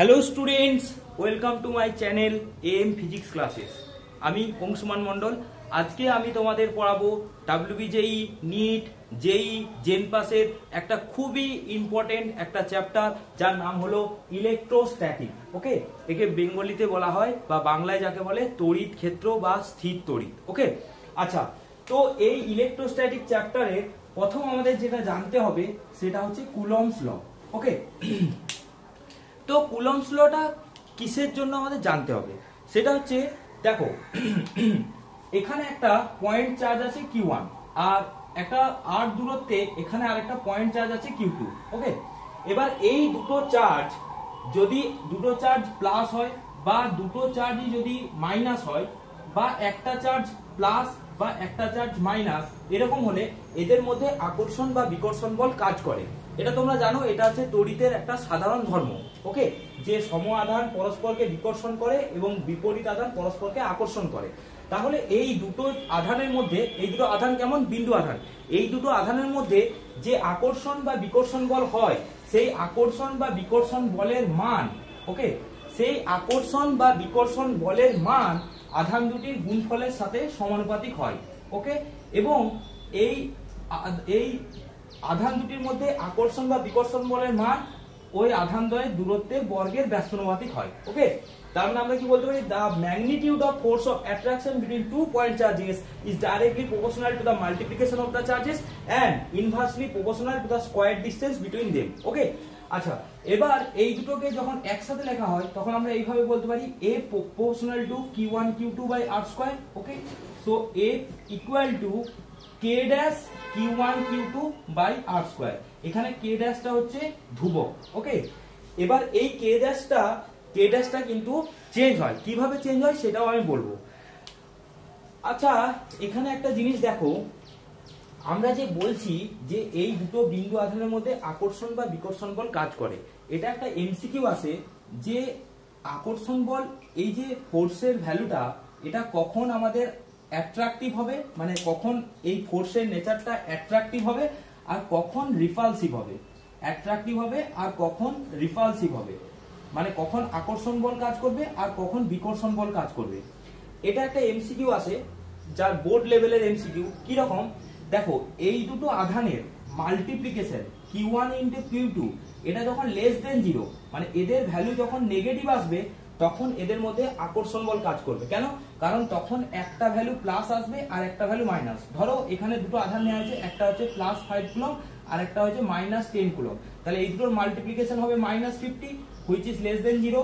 Hello students, welcome to my channel M physics classes. আমি অংশুমান মণ্ডল। আজকে আমি তোমাদের পড়াবো ডাব্লিউবিজেই, নিট, জেই, জেনপাসের একটা খুবই ইম্পর্টেন্ট একটা চ্যাপ্টার, যার নাম হলো ইলেকট্রোস্ট্যাটিক। ওকে, একে বেঙ্গলিতে বলা হয় বা বাংলায় যাকে বলে তড়িৎ ক্ষেত্র বা স্থির তড়িৎ। ওকে, আচ্ছা, তো এই ইলেকট্রোস্ট্যাটিক চ্যাপ্টারে প্রথম আমাদের যেটা জানতে হবে সেটা হচ্ছে কুলম্বস ল। ওকে, তো কুলম্বস লটা কিসের জন্য আমাদের জানতে হবে সেটা হচ্ছে, দেখো এখানে একটা পয়েন্ট চার্জ আছে Q1 আর একটা r দূরত্বে এখানে আরেকটা পয়েন্ট চার্জ আছে Q2। ওকে, এবার এই দুটো চার্জ যদি দুটো চার্জ প্লাস হয় বা দুটো চার্জই যদি মাইনাস হয় বা একটা চার্জ প্লাস বা একটা চার্জ মাইনাস, এরকম হলে এদের মধ্যে আকর্ষণ বা বিকর্ষণ বল কাজ করে। এটা তোমরা জানো, এটা হচ্ছে তড়িতের একটা সাধারণ ধর্ম। ওকে, যে সম আধান পরস্পরকে বিকর্ষণ করে এবং বিপরীত আধান পরস্পরকে আকর্ষণ করে। তাহলে এই দুটো আধানের মধ্যে, এই দুটো আধান কেমন, বিন্দু আধান, এই দুটো আধানের মধ্যে যে আকর্ষণ বা বিকর্ষণ বল হয়, সেই আকর্ষণ বা বিকর্ষণ বলের মান, ওকে, সেই আকর্ষণ বা বিকর্ষণ বলের মান আধান দুটির গুণফলের সাথে সমানুপাতিক হয়। ওকে, এবং এই আধান দুটির মধ্যে আকর্ষণ বা বিকর্ষণ বলের মান ওই আধান দ্বয়ের দূরত্বের বর্গের ব্যস্তানুপাতিক হয়। ওকে, তার মানে আমরা কি বলতে পারি, the magnitude of force of attraction between two point charges is directly proportional to the multiplication of the charges and inversely proportional to the square distance between them. ওকে, আচ্ছা, এবার এই দুটোকে যখন একসাথে লেখা হয় তখন আমরা এইভাবে বলতে পারি A proportional to Q1 Q2 by R square. Okay, so A equal to K dash Q1 Q2 by R square. এখানে K dash টা হচ্ছে ধ্রুবক। ওকে, এবার এই K dash টা কিন্তু চেঞ্জ হয়। কিভাবে চেঞ্জ হয় সেটাও আমি বলবো। আচ্ছা, এখানে একটা জিনিস দেখো, আমরা যে বলছি যে এই দুটো বিন্দু আধানের মধ্যে আকর্ষণ বা বিকর্ষণ বল কাজ করে, এটা একটা এমসিকিউ আছে যে আকর্ষণ বল, এই যে ফোর্সের ভ্যালুটা, এটা কখন আমাদের অ্যাট্রাকটিভ হবে, মানে কখন এই ফোর্সের নেচারটা অ্যাট্রাকটিভ হবে আর কখন রিপালসিভ হবে, অ্যাট্রাকটিভ হবে আর কখন রিপালসিভ হবে, মানে কখন আকর্ষণ বল কাজ করবে আর কখন বিকর্ষণ বল কাজ করবে। এটা একটা এমসিকিউ আছে, যার বোর্ড লেভেলের এমসিকিউ। কি রকম, দেখো এই দুটো আধানের মাল্টিপ্লিকেশন Q1 ইনটু Q2, এটা যখন লেস দেন 0, মানে এদের ভ্যালু যখন নেগেটিভ আসবে তখন এদের মধ্যে আকর্ষণ বল কাজ করবে। কেন? কারণ তখন একটা ভ্যালু প্লাস আসবে আর একটা ভ্যালু মাইনাস। ধরো এখানে দুটো আধান নেওয়া হয়েছে, একটা হচ্ছে +5 কুলম্ব আর একটা হচ্ছে -10 কুলম্ব, তাহলে এই দুটোর মাল্টিপ্লিকেশন হবে -50 which is less than 0।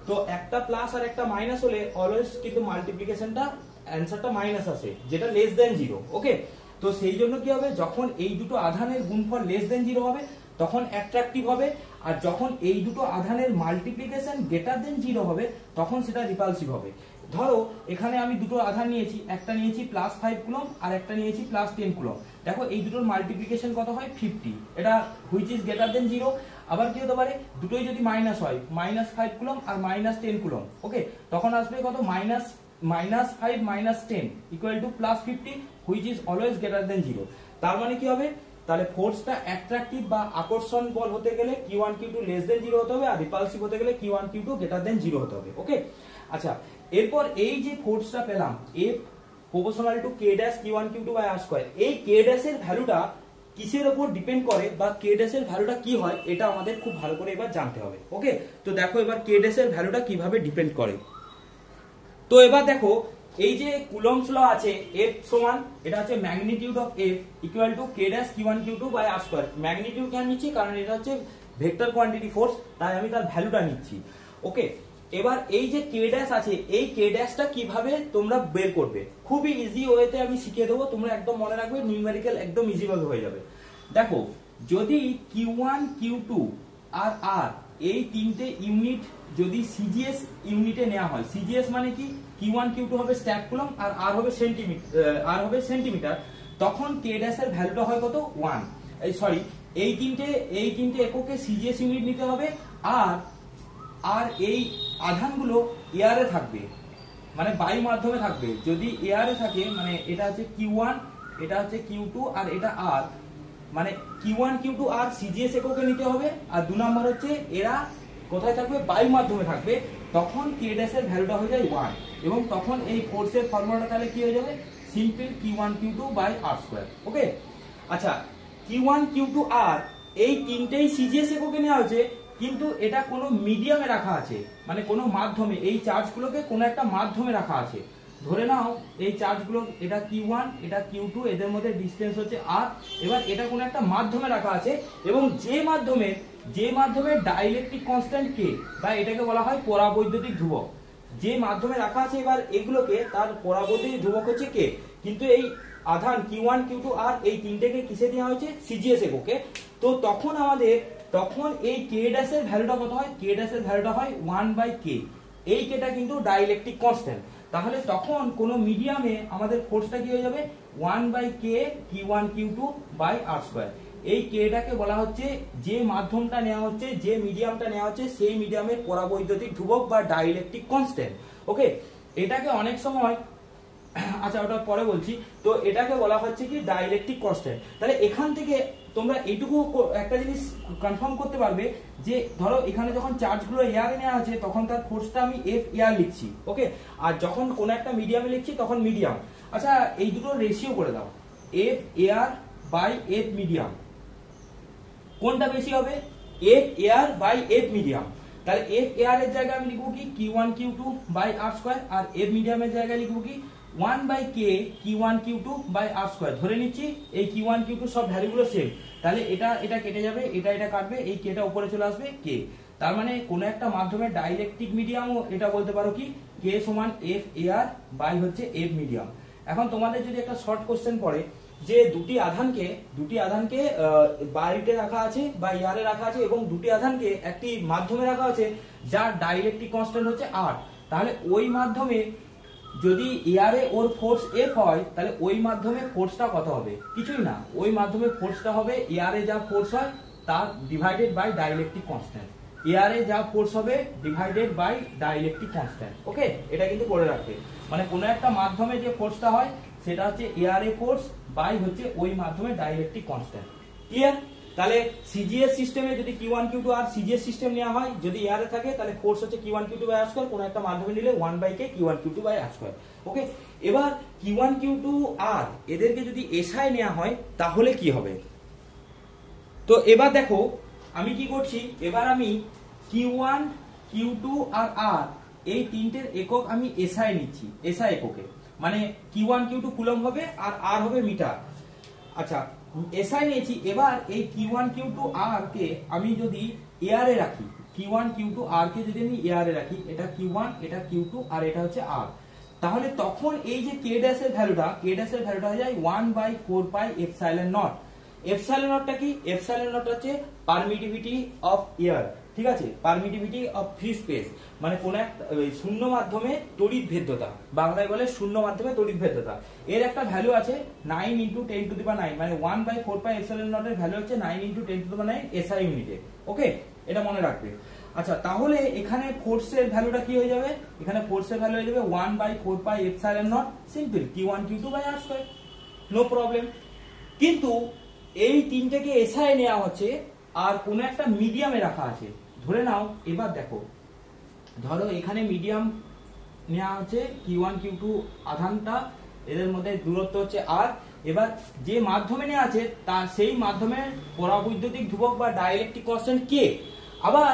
তো একটা প্লাস আর একটা মাইনাস হলে অলওয়েজ কিন্তু মাল্টিপ্লিকেশনটা অ্যানসারটা মাইনাস আসে, যেটা লেস দেন 0। ওকে, তো সেই জন্য কি হবে, যখন এই দুটো আধানের গুণফল লেস দেন 0 হবে তখন অ্যাট্রাকটিভ হবে, আর যখন এই দুটো আধানের মাল্টিপ্লিকেশন গ্রেটার দেন 0 হবে তখন সেটা রিপালসিভ হবে। ধরো এখানে আমি দুটো আধান নিয়েছি, একটা নিয়েছি +5 কুলম্ব আর একটা নিয়েছি +10 কুলম্ব। দেখো এই দুটোর মাল্টিপ্লিকেশন কত হয়, 50, এটা হুইচ ইজ গ্রেটার দেন 0। আবার কি হতে পারে, দুটোই যদি মাইনাস হয়, -5 কুলম্ব আর -10 কুলম্ব, ওকে, তখন আসবে কত, -5 -10 equal to +50 which is always greater than 0। তার মানে কি হবে, তাহলে ফোর্সটা অ্যাট্রাকটিভ বা আকর্ষণ বল হতে গেলে Q1 Q2 লেস দেন 0 হতে হবে, আর রিপালসিভ হতে গেলে Q1 Q2 গ্রেটার দেন 0 হতে হবে। ওকে, আচ্ছা, এরপর এই যে ফোর্সটা পেলাম F proportional to K dash Q1 Q2 by R square, এই K ড্যাশের ভ্যালুটা কিসের উপর ডিপেন্ড করে বা K ড্যাশের ভ্যালুটা কি হয়, এটা আমাদের খুব ভালো করে এবার জানতে হবে। ওকে, তো দেখো এবার K ড্যাশের ভ্যালুটা কিভাবে ডিপেন্ড করে। তো এবার দেখো, এই যে কুলম্বস ল আছে, F সমান, এটা হচ্ছে magnitude of F equal to K dash Q1 Q2 by R square. Magnitude কেন নিচ্ছি, কারণ এটা হচ্ছে ভেক্টর কোয়ান্টিটি ফোর্স, তাই আমি তার ভ্যালুটা নিচ্ছি। ওকে, এবার এই যে K ড্যাশ আছে, এই K ড্যাশটা কিভাবে তোমরা বের করবে, খুবই ইজি ওয়েতে আমি শিখিয়ে দেবো, তোমরা একদম মনে রাখবে, নিউমেরিক্যাল একদম ইজি ভাবে হয়ে যাবে। দেখো, যদি Q1 Q2 আর R এই তিনটে ইউনিট যদি সিজিএস ইউনিটে নেওয়া হয়, সিজিএস মানে কি, Q1 Q2 হবে স্ট্যাক কুলম্ব আর R হবে সেন্টিমিটার, তখন K ড্যাশ এর ভ্যালুটা হয় কত, 1। এই তিনটে এককে সিজিএস ইউনিট নিতে হবে, আর এই আধানগুলো এয়ারে থাকবে, মানে বায়ু মাধ্যমে থাকবে। যদি এয়ারে থাকে মানে এটা হচ্ছে Q1, এটা হচ্ছে Q2 আর এটা R, মানে Q1 Q2 আর সিজিএস এককে নিতে হবে। আর 2 নাম্বার হচ্ছে এরা কোথায় থাকবে, বায়ুর মাধ্যমে থাকবে, তখন কে ড্যাশ এর ভ্যালুটা হয়ে যায় 1 এবং তখন এই ফোর্সের ফর্মুলাটা তাহলে কি হয়ে যাবে, simple Q1 Q2 by R square. Okay, আচ্ছা Q1 Q2 R এই তিনটেই সিজিএস এককে নেওয়া হয়েছে, কিন্তু এটা কোনো মিডিয়ামে রাখা আছে, মানে কোনো মাধ্যমে, এই চার্জগুলোকে কোনো একটা মাধ্যমে রাখা আছে। ধরে নাও এই চার্জগুলো, এটা Q1 এটা Q2, এদের মধ্যে ডিসটেন্স হচ্ছে R। এবার এটা কোনো একটা মাধ্যমে রাখা আছে এবং যে মাধ্যমে ডাইইলেকট্রিক কনস্ট্যান্ট K, বা এটাকে বলা হয় পরাবৈদ্যুতিক ধ্রুবক, যে মাধ্যমে রাখা আছে, এবার এগুলোকে তার পরাবৈদ্যুতিক ধ্রুবক হচ্ছে K। কিন্তু এই আধান Q1 Q2 R এই তিনটেকে কিসে দেওয়া হয়েছে, সিজিএস এককে। তো তখন এই K ড্যাশ এর ভ্যালুটা কত হয়, K ড্যাশ এর ভ্যালুটা হয় 1/K। এই Kটা কিন্তু ডাইইলেকট্রিক কনস্ট্যান্ট, তাহলে তখন কোন মিডিয়ামে আমাদের ফোর্সটা কি হয়ে যাবে, 1/K Q1 Q2 by R square. এই Kটাকে বলা হচ্ছে যে মাধ্যমটা নেওয়া হচ্ছে, যে মিডিয়ামটা নেওয়া হচ্ছে, সেই মিডিয়ামের পরাবৈদ্যুতিক ধ্রুবক বা ডাইইলেকট্রিক কনস্ট্যান্ট। ওকে, এটাকে অনেক সময়, আচ্ছা ওটা পরে বলছি, তো এটাকে বলা হচ্ছে কি ডাইইলেকট্রিক কনস্ট্যান্ট। তাহলে এখান থেকে তোমরা এইটুকু একটা জিনিস কনফার্ম করতে পারবে যে ধরো এখানে যখন চার্জগুলো এয়ারে নেওয়া আছে তখন তার ফোর্সটা আমি F এয়ার লিখছি, ওকে, আর যখন কোন একটা মিডিয়ামে লিখছি তখন মিডিয়াম। আচ্ছা এই দুটো রেশিও করে দাও, F air by F medium, কোনটা বেশি হবে, F air by F medium. তাহলে F এয়ার এর জায়গায় আমি লিখবো কি Q1 Q2 by R square, আর F মিডিয়ামের জায়গায় লিখবো কি 1/K Q1 Q2 by R square. ধরে নিচ্ছি এই Q1 Q2 সব ভ্যালুগুলো সেম, তাহলে এটা কেটে যাবে, এটা কাটবে, এই Kটা উপরে চলে আসবে K। তার মানে কোন একটা মাধ্যমে ডাইইলেকট্রিক মিডিয়ামও এটা বলতে পারো কি K সমান F এয়ার বাই হচ্ছে F মিডিয়াম। এখন তোমাদের যদি একটা শর্ট কোশ্চেন পড়ে যে দুটি আধানকে বাড়িতে রাখা আছে বা ইয়ারে রাখা আছে এবং দুটি আধানকে একটি মাধ্যমে রাখা আছে যার ডাইইলেকট্রিক কনস্ট্যান্ট হচ্ছে R, তাহলে ওই মাধ্যমে যদি এয়ারে ওর ফোর্স F হয় তাহলে ওই মাধ্যমে ফোর্সটা কত হবে, কিছুই না, ওই মাধ্যমে ফোর্সটা হবে এয়ারে যা ফোর্স হয় তার ডিভাইডেড বাই ডাইইলেকট্রিক কনস্ট্যান্ট, এয়ারে যা ফোর্স হবে ডিভাইডেড বাই ডাইইলেকট্রিক কনস্ট্যান্ট। ওকে, এটা কিন্তু করে রাখবে, মানে কোনো একটা মাধ্যমে যে ফোর্সটা হয় সেটা হচ্ছে এয়ারে ফোর্স বাই হচ্ছে ওই মাধ্যমে ডাইইলেকট্রিক কনস্ট্যান্ট। ক্লিয়ার? তাহলে সিজিএস সিস্টেমে যদি Q1 Q2 আর সিজিএস সিস্টেম নেওয়া হয়, যদি এয়ারে থাকে তাহলে ফোর্স হচ্ছে Q1 Q2 by R square, কোন একটা মাধ্যমে নিলে 1/K Q1 Q2 by R square. ওকে, এবার Q1 Q2 R এদেরকে যদি এসআই নেওয়া হয় তাহলে কি হবে, তো এবার দেখো আমি কি করছি, এবার আমি Q1 Q2 আর R এই তিনটের একক আমি এসআই নিচ্ছি, এসআই এককে, মানে Q1 Q2 কুলম্ব হবে আর R হবে মিটার। আচ্ছা এসআই নিয়েছি, এবার এই Q1 Q2 R কে আমি যদি এয়ারে রাখি, Q1 Q2 R কে যদি আমি এয়ারে রাখি, এটা Q1 এটা Q2 আর এটা হচ্ছে R, তাহলে তখন এই যে K ড্যাশ এর ভ্যালুটা হয়ে যায় 1/4 এপসাইলন নট। এপসাইলন নটটা কি, এপসাইলন নট হচ্ছে পারমিটিভিটি অফ এয়ার, ঠিক আছে, পারমিটিভিটি অফ ফ্রি স্পেস, মানে কোন একটা শূন্য মাধ্যমে তড়িৎ ভেদ্যতা, বাংলায় বলে শূন্য মাধ্যমে তড়িৎ ভেদ্যতা। এর একটা ভ্যালু আছে 9 × 10⁹, মানে 1/4 এপসাইলন নট এর ভ্যালু হচ্ছে 9 × 10⁹ এসআই ইউনিটে। ওকে, এটা মনে রাখবে। আচ্ছা তাহলে এখানে ফোর্সের ভ্যালুটা কি হয়ে যাবে, এখানে ফোর্সের ভ্যালু হয়ে যাবে 1/4 epsilon naught simple Q1 Q2 by R square, no problem. কিন্তু এই তিনটাকে এসআই নেওয়া হচ্ছে আর কোন একটা মিডিয়ামে রাখা আছে, ধরে নাও, এবার দেখো ধরো এখানে মিডিয়াম নেওয়া হচ্ছে Q1 Q2 আধানটা, এদের মধ্যে দূরত্ব হচ্ছে R, এবার যে মাধ্যমে নেওয়া আছে তার সেই মাধ্যমের পরাবৈদ্যুতিক ধ্রুবক বা ডাইইলেকট্রিক কনস্ট্যান্ট K, আবার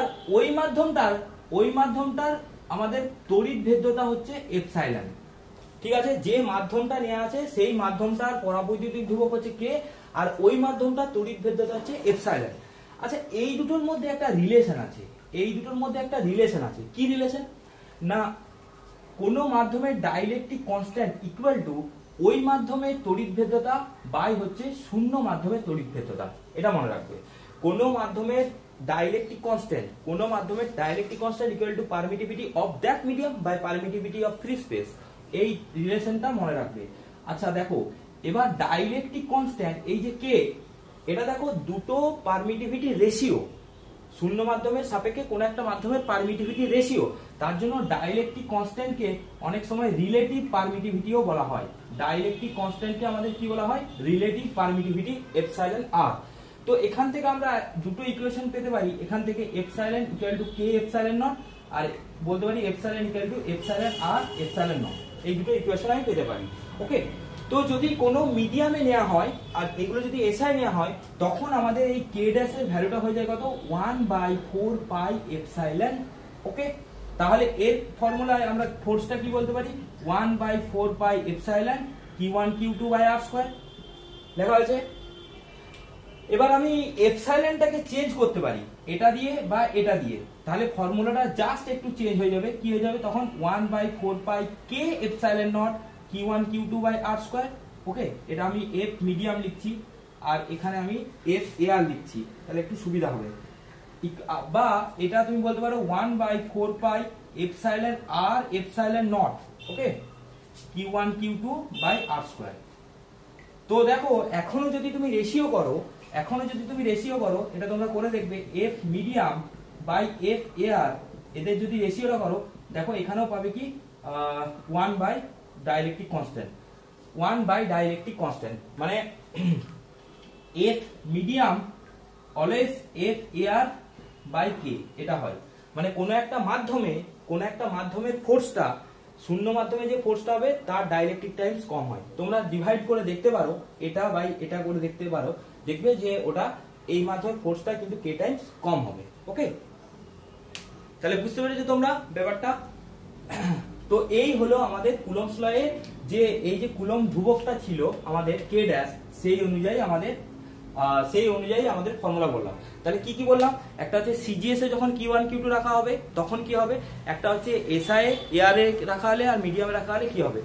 ওই মাধ্যমটার আমাদের তড়িৎ ভেদ্যতা হচ্ছে এপসাইলন, ঠিক আছে, যে মাধ্যমটা নেওয়া আছে সেই মাধ্যমটার পরাবৈদ্যুতিক ধ্রুবক হচ্ছে K আর ওই মাধ্যমটার তড়িৎ ভেদ্যতা হচ্ছে এপসাইলন। আচ্ছা এই দুটোর মধ্যে একটা রিলেশন আছে, কি রিলেশন না, কোন মাধ্যমের ডাইইলেকট্রিক কনস্ট্যান্ট ইকুয়াল টু ওই মাধ্যমের তড়িৎ ভেদ্যতা বাই হচ্ছে শূন্য মাধ্যমের তড়িৎ ভেদ্যতা, এটা মনে রাখবে। কোন মাধ্যমের dielectric constant equal to permittivity of that medium by permittivity of free space, এই রিলেশনটা মনে রাখবে। আচ্ছা দেখো এবার ডাইইলেকট্রিক কনস্ট্যান্ট এই যে K, এটা দেখো দুটো পারমিটিভিটি রেশিও, শূন্য মাধ্যমের সাপেক্ষে কোন একটা মাধ্যমের পারমিটিভিটি রেশিও, তার জন্য ডাইইলেকট্রিক কনস্ট্যান্টকে অনেক সময় রিলেটিভ পারমিটিভিটিও বলা হয়, ডাইইলেকট্রিক কনস্ট্যান্টকে আমাদের কি বলা হয়, রিলেটিভ পারমিটিভিটি এপসাইলন R। তো এখান থেকে আমরা দুটো ইকুয়েশন পেতে পারি, এখান থেকে epsilon equal to k epsilon naught, আর বলতে পারি epsilon equal to epsilon R epsilon naught. এই দুটো ইকুয়েশন আমি পেতে পারি। ওকে, তো যদি কোনো মিডিয়ামে নেওয়া হয় আর এগুলো যদি এসআই নেওয়া হয়, তখন আমাদের এই কে ড্যাশ এর ভ্যালুটা হয়ে যায় কত, 1/4 পাই এপসাইলন। ওকে, তাহলে এর ফর্মুলায় আমরা ফোর্সটা কি বলতে পারি, 1/4 pi epsilon Q1 Q2 by R square লেখা হয়েছে। এবার আমি এপসাইলনটাকে চেঞ্জ করতে পারি এটা দিয়ে বা এটা দিয়ে, তাহলে ফর্মুলাটা জাস্ট একটু চেঞ্জ হয়ে যাবে। কি হয়ে যাবে তখন, 1/4 pi k epsilon naught Q1 Q2 by R square. Okay, এটা আমি এফ মিডিয়াম লিখছি আর এখানে আমি এফ এআর লিখছি, তাহলে একটু সুবিধা হবে। বা এটা তুমি বলতে পারো 1/4 pi epsilon R epsilon naught, okay, Q1 Q2 by R square. তো দেখো এখনো যদি তুমি রেশিও করো, এটা তোমরা করে দেখবে, F medium by F air, এদের যদি রেশিওটা করো, দেখো এখানেও পাবে কি 1 বাই ডাইলেকট্রিক কনস্ট্যান্ট, মানে F medium always F air by k, এটা হয়। মানে কোনো একটা মাধ্যমের ফোর্সটা, শূন্য মাধ্যমে যে ফোর্সটা হবে তার ডাইলেকট্রিক টাইমস কম হয়। তোমরা ডিভাইড করে দেখতে পারো, এটা বাই এটা করে দেখতে পারো, দেখবে যে ওটা এই মাধ্যমের ফোর্সটা কিন্তু কে টাইমস কম হবে। ওকে, তাহলে বুঝতে পেরেছো তোমরা ব্যাপারটা। তো এই হলো আমাদের কুলম্বস ল এর যে এই যে কুলম্ব ধ্রুবকটা ছিল আমাদের কে ড্যাশ, সেই অনুযায়ী আমাদের ফর্মুলা বললাম। তাহলে কি কি বললাম, একটা হচ্ছে সিজিএস এ যখন Q1 Q2 রাখা হবে তখন কি হবে, একটা হচ্ছে এসআই এআর এ রাখা হলে আর মিডিয়ামে রাখা হলে কি হবে।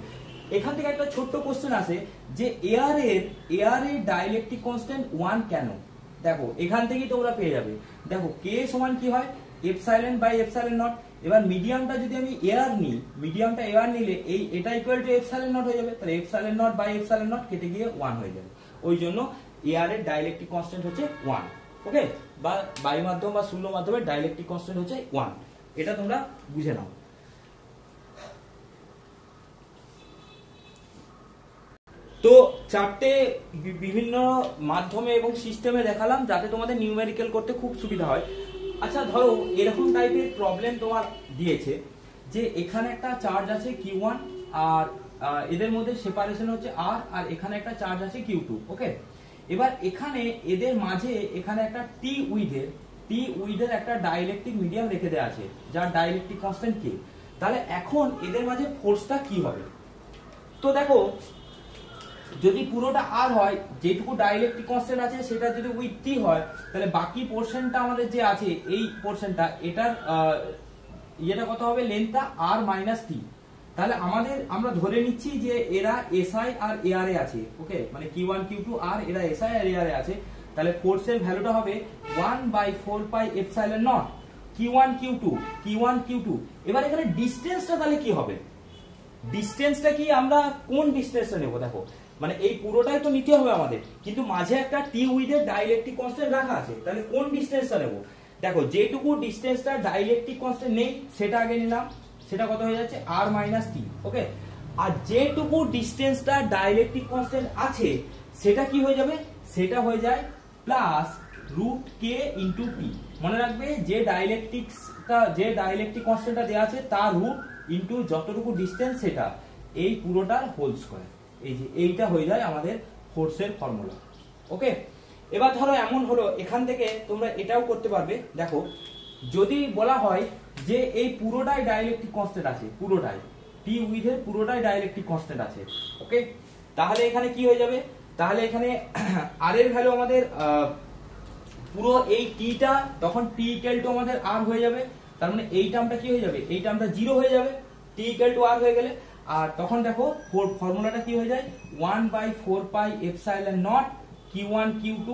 এখান থেকে একটা ছোট্ট কোশ্চেন আসে যে এআর এর ডাইলেকট্রিক কনস্ট্যান্ট 1 কেন। দেখো এখান থেকেই তোমরা পেয়ে যাবে। দেখো কে সমান কি হয়, এপসাইলন বাই এপসাইলন নট। এবার মিডিয়ামটা যদি আমি এআর নিই, মিডিয়ামটা এআর নিলে এটা ইকুয়াল টু এপসাইলন নট হয়ে যাবে, তাহলে epsilon naught by epsilon naught কেটে গিয়ে 1 হয়ে যাবে। ওই জন্য এআর এর ডাইলেকট্রিক কনস্ট্যান্ট হচ্ছে 1। ওকে, বা বায়ু মাধ্যম বা শূন্য মাধ্যমের ডাইলেকট্রিক কনস্ট্যান্ট হচ্ছে 1। এটা তোমরা বুঝে নাও। তো চারটে বিভিন্ন মাধ্যমে এবং সিস্টেমে দেখালাম যাতে তোমাদের নিউমেরিক্যাল করতে খুব সুবিধা হয়। আচ্ছা ধরো এরকম টাইপের প্রবলেম তোমার দিয়েছে যে এখানে একটা চার্জ আছে Q1 আর এদের মধ্যে সেপারেশন হচ্ছে R, আর এখানে একটা চার্জ আছে Q2। ওকে, এবার এখানে এদের মাঝে এখানে একটা টি উইথের একটা ডাইলেকট্রিক মিডিয়াম রেখে দেওয়া আছে যার ডাইলেকট্রিক কনস্ট্যান্ট K। তাহলে এখন এদের মাঝে ফোর্সটা কি হবে। তো দেখো যদি পুরোটা আর হয়, যেটুকু ডাইলেকট্রিক কনস্ট্যান্ট আছে সেটা যদি উইথ টি হয়, তাহলে বাকি পোরশনটা আমাদের যে আছে এই পোরশনটা, এটার ইয়েটা কত হবে, লেন্থটা আর মাইনাস টি। তাহলে আমরা ধরে নিচ্ছি যে এরা এসআই আর এআর এ আছে। ওকে, মানে Q1 Q2 আর এরা এসআই আর এআর এ আছে, তাহলে ফোর্সের ভ্যালুটা হবে 1/4 pi epsilon naught Q1 Q2। এবার এখানে ডিসটেন্সটা তাহলে কি হবে, ডিসটেন্সটা কি, আমরা কোন ডিসটেন্সটা নেব। দেখো মানে এই পুরোটাই তো নিতে হবে আমাদের, কিন্তু মাঝে একটা টি উইথের ডাইলেকট্রিক কনস্ট্যান্ট রাখা আছে, তাহলে কোন ডিসটেন্সটা নেব। দেখো যেটুকু ডিসটেন্সটা ডাইলেকট্রিক কনস্ট্যান্ট নেই সেটা আগে নিলাম, সেটা কত হয়ে যাচ্ছে আর মাইনাস টি। ওকে, আর যেটুকু ডিসটেন্সটা ডাইলেকট্রিক কনস্ট্যান্ট আছে সেটা কি হয়ে যাবে, সেটা হয়ে যায় প্লাস রুট কে ইন্টু টি। মনে রাখবে যে ডাইলেকট্রিক কনস্ট্যান্টটা দেওয়া আছে তার রুট ইন্টু যতটুকু ডিসটেন্স সেটা, এই পুরোটার হোল স্কয়ার। এই যে এইটা হয়ে যায় আমাদের ফোর্সের ফর্মুলা। ওকে, এবার ধরো এমন হলো এখান থেকে তোমরা এটাও করতে পারবে। দেখো যদি বলা হয় যে এই পুরোটাই ডাইলেকট্রিক কনস্ট্যান্ট আছে, পুরোটাই টি উইথের পুরোটাই ডাইলেকট্রিক কনস্ট্যান্ট আছে। ওকে, তাহলে এখানে কি হয়ে যাবে, তাহলে এখানে আর এর ভ্যালু আমাদের পুরো এই টিটা তখন টি ইকুয়াল টু আমাদের আর হয়ে যাবে, তার মানে এই টার্মটা কি হয়ে যাবে, এই টার্মটা 0 হয়ে যাবে টি ইকুয়াল টু আর হয়ে গেলে। আর তখন দেখো ফর্মুলাটা কি হয়ে যায়, 1/4 pi epsilon naught Q1 Q2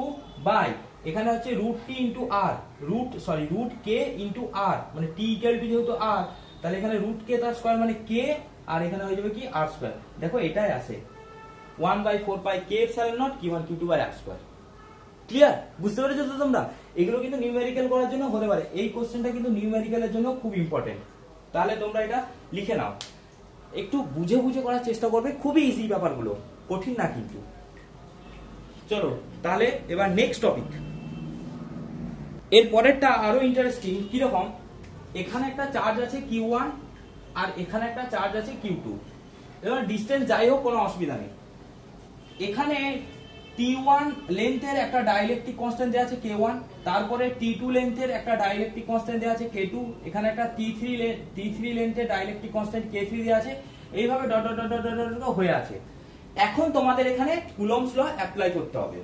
by এখানে হচ্ছে রুট টি ইন্টু আর, রুট কে ইন্টু আর, মানে টি ইকুয়াল টু যেহেতু আর, তাহলে এখানে রুট কে তার স্কয়ার মানে কে, আর এখানে হয়ে যাবে কি আর স্কয়ার। দেখো এটাই আসে 1/4 pi k epsilon naught Q1 Q2 by R square. Clear, বুঝতে পেরেছো তো তোমরা। এগুলো কিন্তু নিউমেরিক্যাল করার জন্য হতে পারে, এই কোশ্চেনটা কিন্তু নিউমেরিক্যালের জন্য খুব ইম্পর্টেন্ট। তাহলে তোমরা এটা লিখে নাও, একটু বুঝে বুঝে করার চেষ্টা করবে, খুবই ইজি ব্যাপারগুলো, কঠিন না কিন্তু। চলো তাহলে এবার নেক্সট টপিক। এর পরেরটা আরো ইন্টারেস্টিং, কিরকম, এখানে একটা চার্জ আছে Q1 আর এখানে একটা চার্জ আছে Q2, এবার ডিস্টেন্স যাই হোক কোনো অসুবিধা নেই। এখানে T1 লেন্থের একটা ডাইইলেকট্রিক কনস্ট্যান্ট দেওয়া আছে K1, তারপরে T2 লেন্থের একটা ডাইইলেকট্রিক কনস্ট্যান্ট দেওয়া আছে K2, এখানে একটা T3 লেন্থের ডাইইলেকট্রিক কনস্ট্যান্ট K3 দেওয়া আছে, এইভাবে dot dot dot dot dot হয়ে আছে। এখন তোমাদের এখানে কুলম্বস ল অ্যাপ্লাই করতে হবে।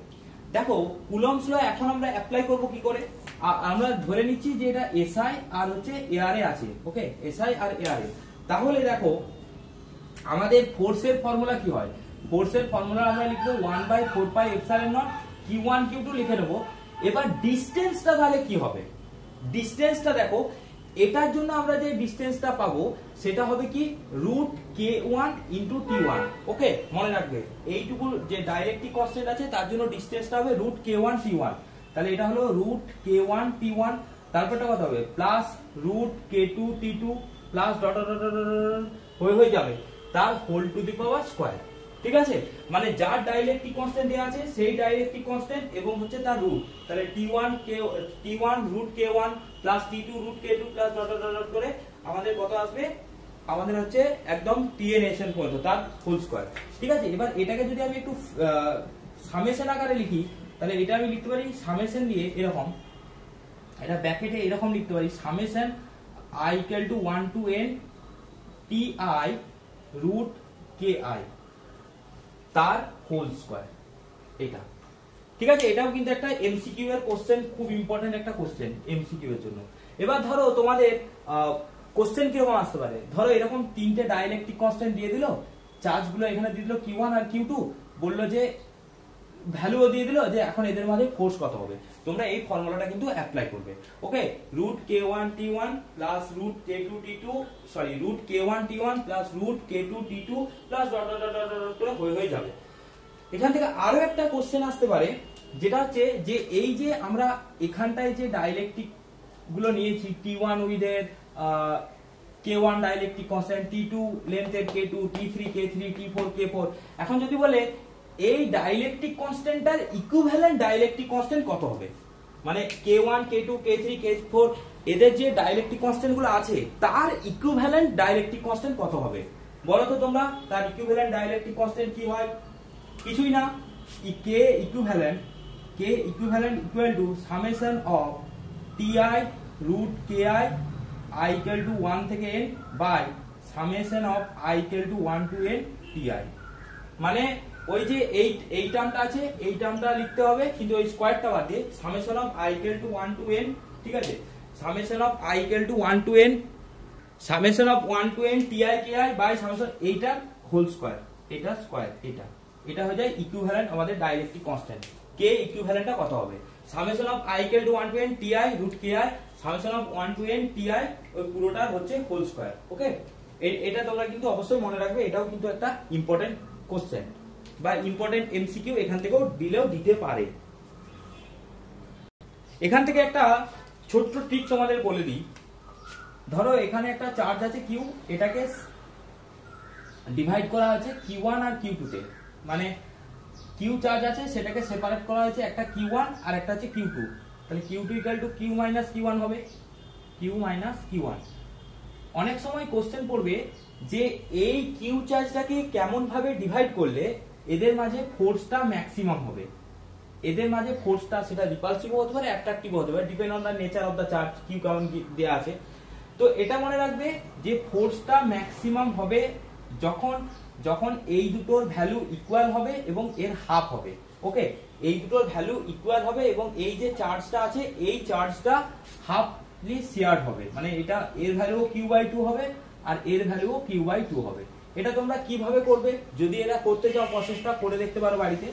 দেখো কুলম্বস ল এখন আমরা অ্যাপ্লাই করব কি করে, আমরা ধরে নিচ্ছি যে এটা SI আর হচ্ছে AR এ আছে, ওকে, SI আর AR এ। তাহলে দেখো আমাদের ফোর্সের ফর্মুলা কি হয়, ফোর্সের ফর্মুলা আমরা লিখবো 1/4πε0 Q1 Q2 লিখে নেবো। এবার ডিসটেন্সটা তাহলে কি হবে, ডিসটেন্সটা দেখো এটার জন্য আমরা যে ডিসটেন্সটা পাবো সেটা হবে কি √K1 * T1, ওকে, মনে রাখবে এইটুকু যে ডাইইলেকট্রিক কনস্ট্যান্ট আছে তার জন্য ডিসটেন্সটা হবে √K1 T1, তাহলে এটা হলো √K1 T1, তারপরটা কত হবে plus √K2 T2 plus dot dot dot হয়ে যাবে তার whole to the power square. ঠিক আছে, মানে যার ডাইইলেকট্রিক কনস্ট্যান্ট দেওয়া আছে সেই ডাইইলেকট্রিক কনস্ট্যান্ট এবং হচ্ছে তার রুট, তাহলে T1 √K1 plus T2 √K2 plus dot dot dot করে আমাদের কত আসবে, আমাদের হচ্ছে একদম TNSN পর্যন্ত তার হোল স্কয়ার। ঠিক আছে, এবার এটাকে যদি আমি একটু সামেশন আকারে লিখি তাহলে এটা আমি লিখতে পারি সামেশন দিয়ে এরকম, এটা ব্র্যাকেটে এরকম লিখতে পারি summation I = 1 to n TI √KI তার হোল স্কয়ার, এটা। ঠিক আছে, এটাও কিন্তু একটা এমসিকিউ এর কোশ্চেন, খুব ইম্পর্টেন্ট একটা কোশ্চেন এমসিকিউ এর জন্য। এবার ধরো তোমাদের কোশ্চেন কিরকম আসতে পারে, ধরো এরকম তিনটে ডাইইলেকট্রিক কনস্ট্যান্ট দিয়ে দিল, চার্জগুলো এখানে দিয়ে দিল Q1 আর Q2, বললো যে ভ্যালুও দিয়ে দিল যে এখন এদের মাঝে ফোর্স কত হবে। তোমরা এই ফর্মুলাটা কিন্তু অ্যাপ্লাই করবে, ওকে, √K1 T1 plus √K2 T2 sorry √K1 T1 plus √K2 T2 plus dot dot dot dot করে হয়ে যাবে। এখান থেকে আরো একটা কোশ্চেন আসতে পারে যেটা হচ্ছে যে এই যে আমরা এখানটায় যে ডাইইলেকট্রিক গুলো নিয়েছি T1 উইথ এর K1 dielectric constant, T2 লেন্থের K2, T3 K3, T4 K4, এখন যদি বলে এই ডাইইলেকট্রিক কনস্ট্যান্টটার ইকুইভ্যালেন্ট ডাইইলেকট্রিক কনস্ট্যান্ট কত হবে, মানে K1 K2 K3 K4 এদের যে ডাইইলেকট্রিক কনস্ট্যান্ট গুলো আছে তার ইকুইভ্যালেন্ট ডাইইলেকট্রিক কনস্ট্যান্ট কত হবে বলো তো তোমরা, তার ইকুইভ্যালেন্ট ডাইইলেকট্রিক কনস্ট্যান্ট কি হয়, কিছুই না, K equivalent equal to summation of TI √KI I = 1 থেকে n by summation of I = 1 to n TI, মানে ওই যে এই টার্মটা আছে এই টার্মটা লিখতে হবে কিন্তু ওই স্কয়ারটা বাদ দিয়ে summation of I = 1 to n, ঠিক আছে, summation of I = 1 to n summation of 1 to n TI KI by summation এইটার হোল স্কয়ার, এটা স্কয়ার, এটা হয়ে যায় ইকুইভ্যালেন্ট আমাদের ডাইইলেকট্রিক কনস্ট্যান্ট। K ইকুইভ্যালেন্টটা কত হবে, summation of I = 1 to n TI √KI summation of 1 to n TI ওই পুরোটা হচ্ছে হোল স্কয়ার, ওকে। এটা তোমরা কিন্তু অবশ্যই মনে রাখবে, এটাও কিন্তু একটা ইম্পর্টেন্ট কোশ্চেন বা ইম্পর্টেন্ট এমসিকিউ এখান থেকেও দিলেও দিতে পারে। এখান থেকে একটা ছোট্ট ট্রিক তোমাদের বলে দিই, ধরো এখানে একটা চার্জ আছে Q, এটাকে ডিভাইড করা আছে Q1 আর Q2 তে, মানে Q চার্জ আছে সেটাকে সেপারেট করা হয়েছে, একটা Q1 আর একটা হচ্ছে Q2, তাহলে Q2 = Q - Q1 হবে, Q - Q1। অনেক সময় কোশ্চেন পড়বে যে এই Q চার্জটাকে কেমন ভাবে ডিভাইড করলে এদের মাঝে ফোর্সটা ম্যাক্সিমাম হবে, এদের মাঝে ফোর্সটা সেটা রিপালসিভ হতে পারে অ্যাট্রাকটিভ হতে পারে, depend on the nature of the charge, Q কেমন দেয়া আছে। তো এটা মনে রাখবে যে ফোর্সটা ম্যাক্সিমাম হবে যখন এই দুটোর ভ্যালু ইকুয়াল হবে এবং এর হাফ হবে, ওকে, এই দুটোর ভ্যালু ইকুয়াল হবে এবং এই যে চার্জটা আছে এই চার্জটা হাফলি শেয়ার হবে, মানে এটা এর ভ্যালুও Q/2 হবে আর এর ভ্যালুও Q/2 হবে। এটা তোমরা কিভাবে করবে, যদি এটা করতে চাও প্রসেসটা করে দেখতে পারো বাড়িতে।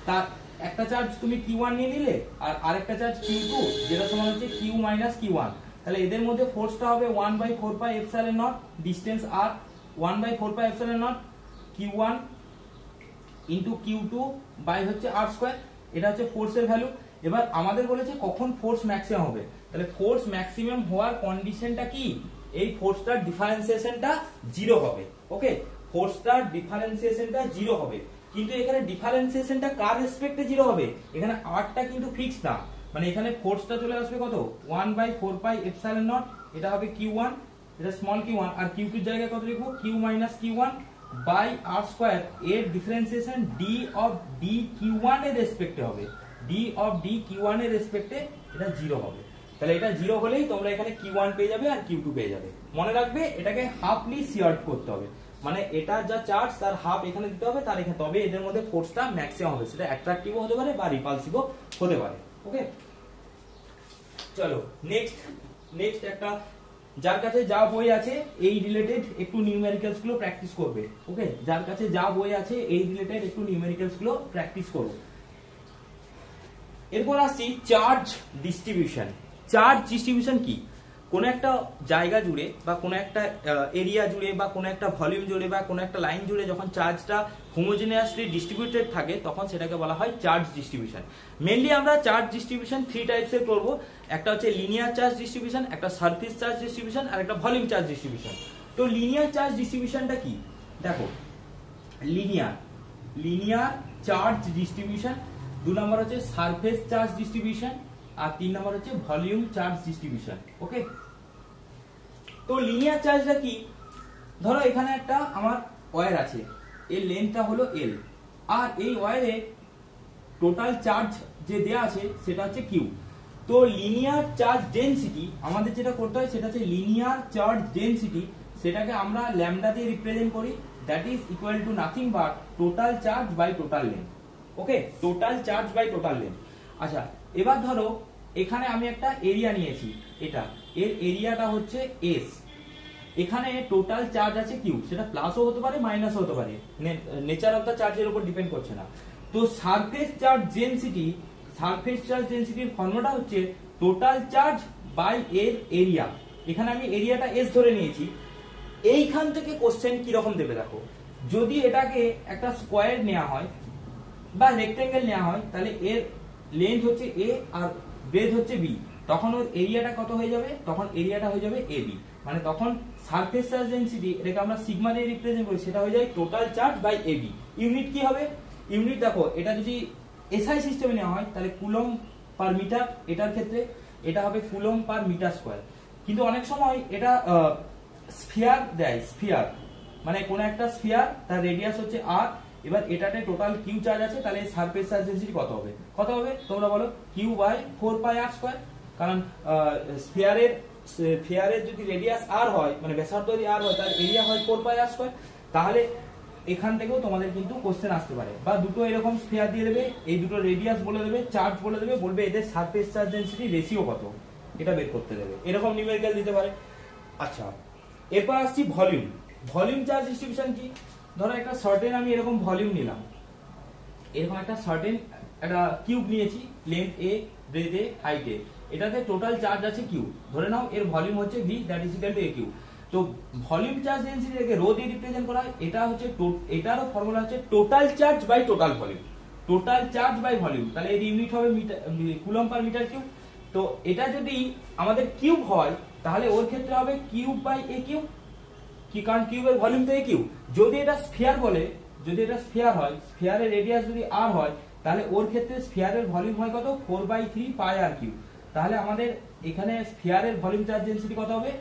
তার একটা চার্জ তুমি Q1 নিয়ে নিলে আর আরেকটা চার্জ Q2 যেটা সমান হচ্ছে Q - Q1, তাহলে এদের মধ্যে ফোর্সটা হবে 1/4πε0 distance r 1/4πε0 Q1 * Q2 by হচ্ছে r², এটা হচ্ছে ফোর্সের ভ্যালু। এবার আমাদের বলেছে কখন ফোর্স ম্যাক্সিমাম হবে, তাহলে ফোর্স ম্যাক্সিমাম হওয়ার কন্ডিশনটা কি, এই ফোর্সটার ডিফারেন্সিয়েশনটা 0 হবে, ওকে, ফোর্সটার ডিফারেন্সিয়েশনটা 0 হবে, কিন্তু এখানে ডিফারেন্সিয়েশনটা কার রেসপেক্টে 0 হবে, এখানে rটা কিন্তু ফিক্সড না, মানে এখানে ফোর্সটা চলে আসবে কত 1/4πε0, এটা হবে q1, এটা স্মল q1, আর q2 এর জায়গায় কত লিখবো q - q1 by r square, এর differentiation d of d q1 এর রেসপেক্টে হবে, d অফ d q1 এর রেসপেক্টে এটা 0 হবে। তাহলে এটা 0 হলেই তোমরা এখানে q1 পেয়ে যাবে আর q2 পেয়ে যাবে। মনে রাখবে এটাকে হাফলি শেয়ার্ড করতে হবে, মানে এটা যা চার্জ তার হাফ এখানে দিতে হবে, তার এখানে তবে এদের মধ্যে ফোর্সটা ম্যাক্সিমাম হবে, সেটা অ্যাট্রাকটিভও হতে পারে বা রিপালসিভও হতে পারে। ওকে, চলো নেক্সট একটা, যার কাছে যা বই আছে এই রিলেটেড একটু নিউমেরিক্যালস গুলো প্র্যাকটিস করবে। ওকে, যার কাছে যা বই আছে এই রিলেটেড একটু নিউমেরিক্যালস গুলো প্র্যাকটিস করো। এরপর আসছি চার্জ ডিস্ট্রিবিউশন। চার্জ ডিস্ট্রিবিউশন কি? কোন একটা জায়গা জুড়ে বা কোন একটা এরিয়া জুড়ে বা কোন একটা ভলিউম জুড়ে বা কোন একটা লাইন জুড়ে যখন চার্জটা হোমোজেনিয়াসলি ডিস্ট্রিবিউটেড থাকে তখন সেটাকে বলা হয় চার্জ ডিস্ট্রিবিউশন। মেইনলি আমরা চার্জ ডিস্ট্রিবিউশন 3 টাইপসের করব, একটা হচ্ছে লিনিয়ার চার্জ ডিস্ট্রিবিউশন, একটা সারফেস চার্জ ডিস্ট্রিবিউশন আর একটা ভলিউম চার্জ ডিস্ট্রিবিউশন। তো লিনিয়ার চার্জ ডিস্ট্রিবিউশনটা কি? দেখো, লিনিয়ার চার্জ ডিস্ট্রিবিউশন, 2 নম্বর হচ্ছে সারফেস চার্জ ডিস্ট্রিবিউশন আর 3 নম্বর হচ্ছে ভলিউম চার্জ ডিস্ট্রিবিউশন। ওকে, তো লিনিয়ার চার্জটা কি? ধরো এখানে একটা আমার ওয়্যার আছে, এর লেন্থটা হলো L, আর এই ওয়্যারে টোটাল চার্জ যে দেয়া আছে সেটা হচ্ছে Q। তো লিনিয়ার চার্জ ডেনসিটি আমাদের যেটা করতে হয় সেটা হচ্ছে লিনিয়ার চার্জ ডেনসিটি, সেটাকে আমরা ল্যামডা দিয়ে রিপ্রেজেন্ট করি, that is equal to nothing but total charge by total length. Okay, total charge by total length. আচ্ছা, এবার ধরো এখানে আমি একটা এরিয়া নিয়েছি, এটা এর এরিয়াটা হচ্ছে S, এখানে টোটাল চার্জ আছে Q, সেটা প্লাসও হতে পারে মাইনাসও হতে পারে, নেচার অফ দা চার্জের উপর ডিপেন্ড করছে না। তো সারফেস চার্জ ডেনসিটির ফর্মুলাটা হচ্ছে টোটাল চার্জ বাই এর এরিয়া। এখানে আমি এরিয়াটা S ধরে নিয়েছি। এইখান থেকে কোশ্চেন কি রকম দেবে দেখো, যদি এটাকে একটা স্কয়ার নেওয়া হয় বা রেক্টেঙ্গেল নেওয়া হয় তাহলে এর লেন্থ হচ্ছে A আর ব্রেথ হচ্ছে B, তখন ওর এরিয়াটা কত হয়ে যাবে? তখন এরিয়াটা হয়ে যাবে AB, মানে তখন সারফেস চার্জ ডেনসিটি, এটাকে আমরা সিগমা দিয়ে রিপ্রেজেন্ট করি, সেটা হয়ে যায় total charge by AB। Unit কি হবে? ইউনিট দেখো, এটা যদি SI সিস্টেমে নেওয়া হয় তাহলে কুলম্ব পার মিটার, এটার ক্ষেত্রে এটা হবে কুলম্ব পার মিটার স্কয়ার। কিন্তু অনেক সময় এটা স্ফিয়ার দেয়, স্ফিয়ার মানে কোন একটা স্ফিয়ার তার রেডিয়াস হচ্ছে R, এবার এটাতে টোটাল কিউ চার্জ আছে, তাহলে সারফেস চার্জ ডেনসিটি কত হবে? তোমরা বলো Q/4πr², কারণ স্ফিয়ারের যদি রেডিয়াস R হয়, মানে ব্যাসার্ধ যদি R হয়, তার এরিয়া হয় 4πr²। তাহলে এখান থেকেও তোমাদের কিন্তু কোশ্চেন আসতে পারে, বা দুটো এরকম স্ফিয়ার দিয়ে দেবে, এই দুটো রেডিয়াস বলে দেবে, চার্জ বলে দেবে, বলবে এদের সারফেস চার্জ ডেনসিটি রেশিও কত, এটা বের করতে দেবে, এরকম নিউমেরিক্যাল দিতে পারে। আচ্ছা, এরপর আসছি ভলিউম চার্জ ডিস্ট্রিবিউশন কি? ধরো একটা সার্টেন আমি এরকম ভলিউম নিলাম, এরকম একটা সার্টেন একটা কিউব নিয়েছি, length A, breadth A, height A, এটাতে টোটাল চার্জ আছে Q, ধরে নাও এর ভলিউম হচ্ছে V, that is equal to AQ। তো ভলিউম চার্জ ডেনসিটিকে রো দিয়ে রিপ্রেজেন্ট করা হয়, এটা হচ্ছে এটারও ফর্মুলা হচ্ছে total charge by total volume, total charge by volume, তাহলে এর ইউনিট হবে কুলম্ব পার মিটার কিউব। তো এটা যদি আমাদের কিউব হয় তাহলে ওর ক্ষেত্রে হবে কিউব বাই AQ, কি, কারণ কিউবের ভলিউম তো AQ। যদি এটা স্ফিয়ার বলে, যদি এটা স্ফিয়ার হয়, স্ফিয়ারের রেডিয়াস যদি R হয়, তাহলে ওর ক্ষেত্রে স্ফিয়ারের ভলিউম হয় কত? 4/3πr3। তাহলে আমাদের এখানে স্ফিয়ারের ভলিউম চার্জ ডেনসিটি কত হবে?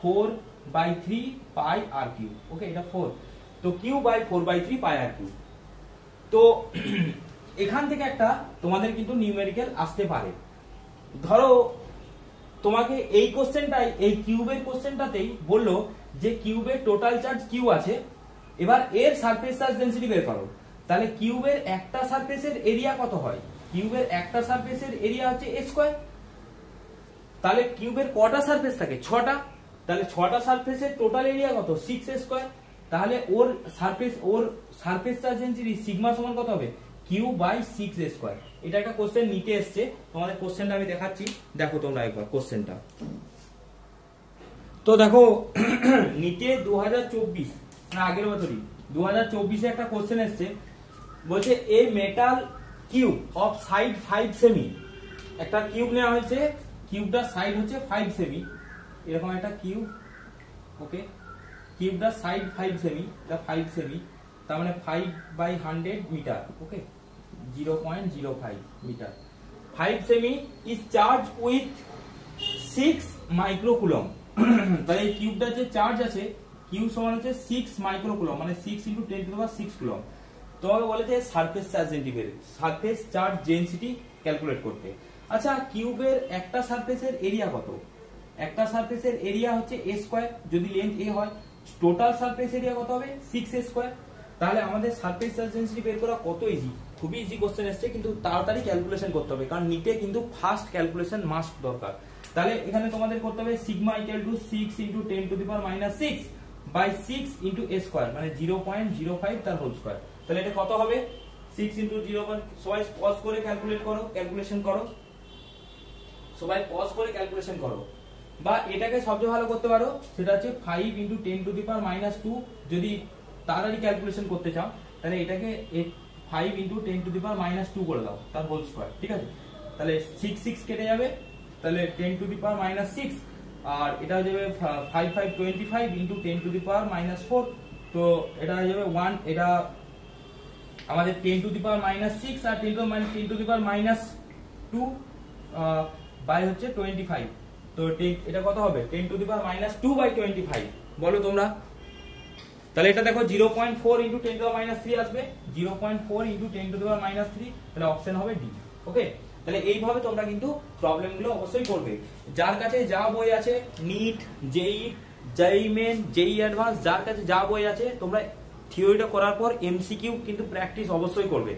4/3πr3। ওকে, এটা 4, তো Q/4/3πr3। তো এখান থেকে একটা তোমাদের কিন্তু নিউমেরিক্যাল আসতে পারে। ধরো তোমাকে এই কোশ্চেনটাই, এই কিউবের কোশ্চেনটাতেই বললো যে কিউবের টোটাল চার্জ Q আছে, এবার এর সারফেস চার্জ ডেনসিটি বের করো। তাহলে কিউবের একটা সারফেসের এরিয়া কত হয়? কিউবের একটা সারফেসের এরিয়া হচ্ছে A স্কয়ার। তাহলে কিউবের কটা সারফেস থাকে? 6টা। তাহলে 6টা সারফেসের টোটাল এরিয়া কত? 6A square. তাহলে ওর সারফেস চার্জ ডেনসিটি সিগমা সমান কত হবে? Q/6A square. এটা একটা কোশ্চেন নিতে এসছে, তোমাদের কোশ্চেনটা আমি দেখাচ্ছি, দেখো তোমরা একবার কোশ্চেনটা। তো দেখো নিতে 2024 না আগের বছরই 2024-এ একটা কোশ্চেন এসছে, বলছে a metal cube of side 5 সেমি, একটা কিউব নেওয়া হয়েছে, কিউবটার সাইড হচ্ছে 5 সেমি, এরকম একটা কিউব। ওকে, কিউবটার সাইড 5 সেমি, এটা 5 সেমি, তার মানে 5/100 মিটার। ওকে, 0.05 মিটার, 5 সেমি ইজ চার্জ উইথ 6 মাইক্রোকুলম। তাহলে এই কিউবটা যে চার্জ আছে কিউ সমান হচ্ছে 6 মাইক্রোকুলম, মানে 6 × 10⁻6 কুলম। তোমাকে বলেছে surface charge density, surface charge density calculate করতে। আচ্ছা, কিউবের একটা সারফেসের এরিয়া কত? একটা সারফেসের এরিয়া হচ্ছে a স্কয়ার, যদি লেন্থ a হয়। টোটাল সারফেস এরিয়া কত হবে? 6a square. তাহলে আমাদের সারফেস চার্জ ডেন্সিটি বের করা কত ইজি, খুবই ইজি কোশ্চেন এসছে, কিন্তু তাড়াতাড়ি ক্যালকুলেশন করতে হবে, কারণ নিটে কিন্তু ফাস্ট ক্যালকুলেশন মাস্ট দরকার। তাহলে এখানে তোমাদের করতে হবে sigma equal to 6 × 10⁻⁶ by 6 × a square, মানে 0.05 তার হোল স্কয়ার। তাহলে এটা কত হবে? 6 × 0. সবাই পজ করে ক্যালকুলেট করো, ক্যালকুলেশন করো, সবাই পজ করে ক্যালকুলেশন করো। বা এটাকে সবচেয়ে ভালো করতে পারো, সেটা হচ্ছে 5 × 10⁻²। যদি তাড়াতাড়ি ক্যালকুলেশন করতে চাও তাহলে এটাকে 5 × 10⁻² করে দাও, তার হোল স্কয়ার। ঠিক আছে, তাহলে 6 কেটে যাবে, তাহলে 10⁻⁶, আর এটা হয়ে যাবে 5 5 25 × 10⁻⁴। তো এটা হয়ে যাবে 1, এটা আমাদের 10⁻⁶ আর 10⁻² বাই হচ্ছে 25। তো এটা কত হবে? 10⁻²/25 বলো তোমরা। তাহলে এটা দেখো 0.4 × 10⁻³ আসবে, 0.4 × 10⁻³ তাহলে অপশন হবে ডি। ওকে, তাহলে এইভাবে তোমরা কিন্তু প্রবলেম গুলো অবশ্যই করবে। যার কাছে যা বই আছে, নিট, জেই, জেই মেন, জেই অ্যাডভান্স, যার কাছে যা বই আছে, তোমরা থিওরিটা করার পর এমসিকিউ কিন্তু প্র্যাকটিস অবশ্যই করবে।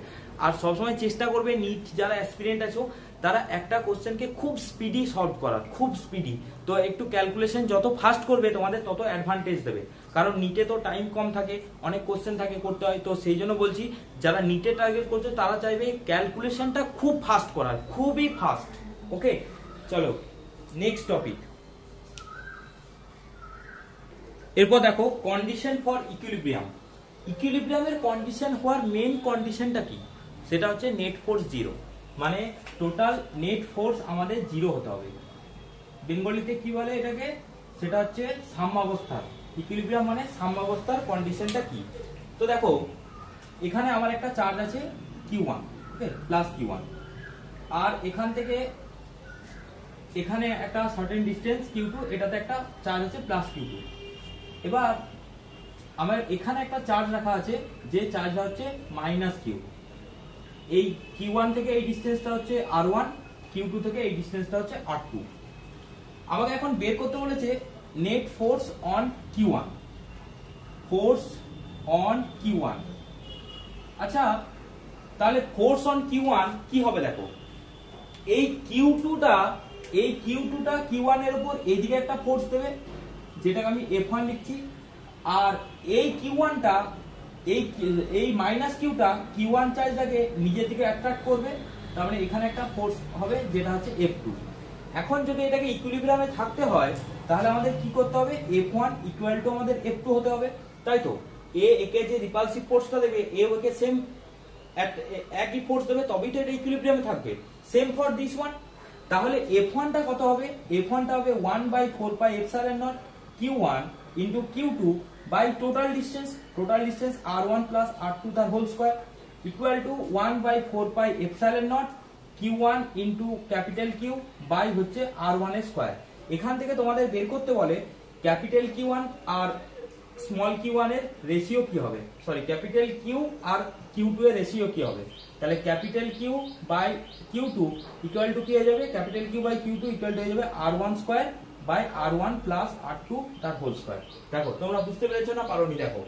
আর সবসময় চেষ্টা করবে নিট যারা অ্যাসপিরেন্ট আছো তারা একটা কোশ্চেনকে খুব স্পিডি সলভ করার, খুব স্পিডি। তো একটু ক্যালকুলেশন যত ফাস্ট করবে তোমাদের তত অ্যাডভান্টেজ দেবে, কারণ নিটে তো টাইম কম থাকে, অনেক কোশ্চেন থাকে করতে হয়। তো সেই জন্য বলছি যারা নিটে টার্গেট করছে তারা চাইবে ক্যালকুলেশনটা খুব ফাস্ট করার, খুবই ফাস্ট। ওকে, চলো নেক্সট টপিক। এরপর দেখো কন্ডিশন ফর ইকুইলিব্রিয়াম। ইকুইলিব্রিয়ামের কন্ডিশন হওয়ার মেইন কন্ডিশনটা কি? সেটা হচ্ছে নেট ফোর্স 0, মানে টোটাল নেট ফোর্স আমাদের 0 হতে হবে। বেঙ্গলিতে কি বলে এটাকে? সেটা হচ্ছে সাম্যাবস্থার। ইকুইলিব্রিয়াম মানে সাম্যাবস্থার কন্ডিশনটা কি? তো দেখো এখানে আমার একটা চার্জ আছে Q1, ওকে, প্লাস Q1, আর এখান থেকে এখানে একটা সার্টেন ডিসটেন্স Q2, এটাতে একটা চার্জ আছে প্লাস Q2। এবার আমার এখানে একটা চার্জ রাখা আছে, যে চার্জটা হচ্ছে -Q। এই Q1 থেকে এই ডিসটেন্সটা হচ্ছে R1, Q2 থেকে এই ডিসটেন্সটা হচ্ছে R2। আমাকে এখন বের করতে বলেছে net force on Q1, force on Q1। আচ্ছা, তাহলে ফোর্স অন Q1 কি হবে? দেখো এই Q2টা Q1 এর উপর এইদিকে একটা ফোর্স দেবে, যেটাকে আমি F1 লিখছি, আর এই Q1টা এই মাইনাস কিউটা Q1 চার্জটাকে নিজের দিকে অ্যাট্রাক্ট করবে, তার মানে এখানে একটা ফোর্স হবে যেটা হচ্ছে F2। এখন যদি এটাকে ইকুইলিব্রিয়ামে থাকতে হয় তাহলে আমাদের কি করতে হবে? F1 ইকুয়াল টু আমাদের F2 হতে হবে, তাই তো? একে যে রিপালসিভ ফোর্সটা দেবে, একে সেম একই ফোর্স দেবে, তবেই তো এটা ইকুইলিব্রিয়ামে থাকবে। Same for this one. তাহলে F1 টা কত হবে? F1 টা হবে 1/4πε0 Q1 into Q2 by total distance R1 plus R2 তার whole square equal to 1/4πε0 Q1 into capital Q by হচ্ছে R1 এর স্কয়ার। এখান থেকে তোমাদের বের করতে বলে ক্যাপিটাল Q1 আর স্মল Q1 এর রেশিও কি হবে, সরি ক্যাপিটাল Q আর Q2 এর রেশিও কি হবে। তাহলে capital Q by Q2 equal to কি হয়ে যাবে? Capital Q by Q2 equal to হয়ে যাবে R1 square by R1 plus R2 তার হোল স্কয়ার। দেখো তোমরা বুঝতে পেরেছো না পারোনি? দেখো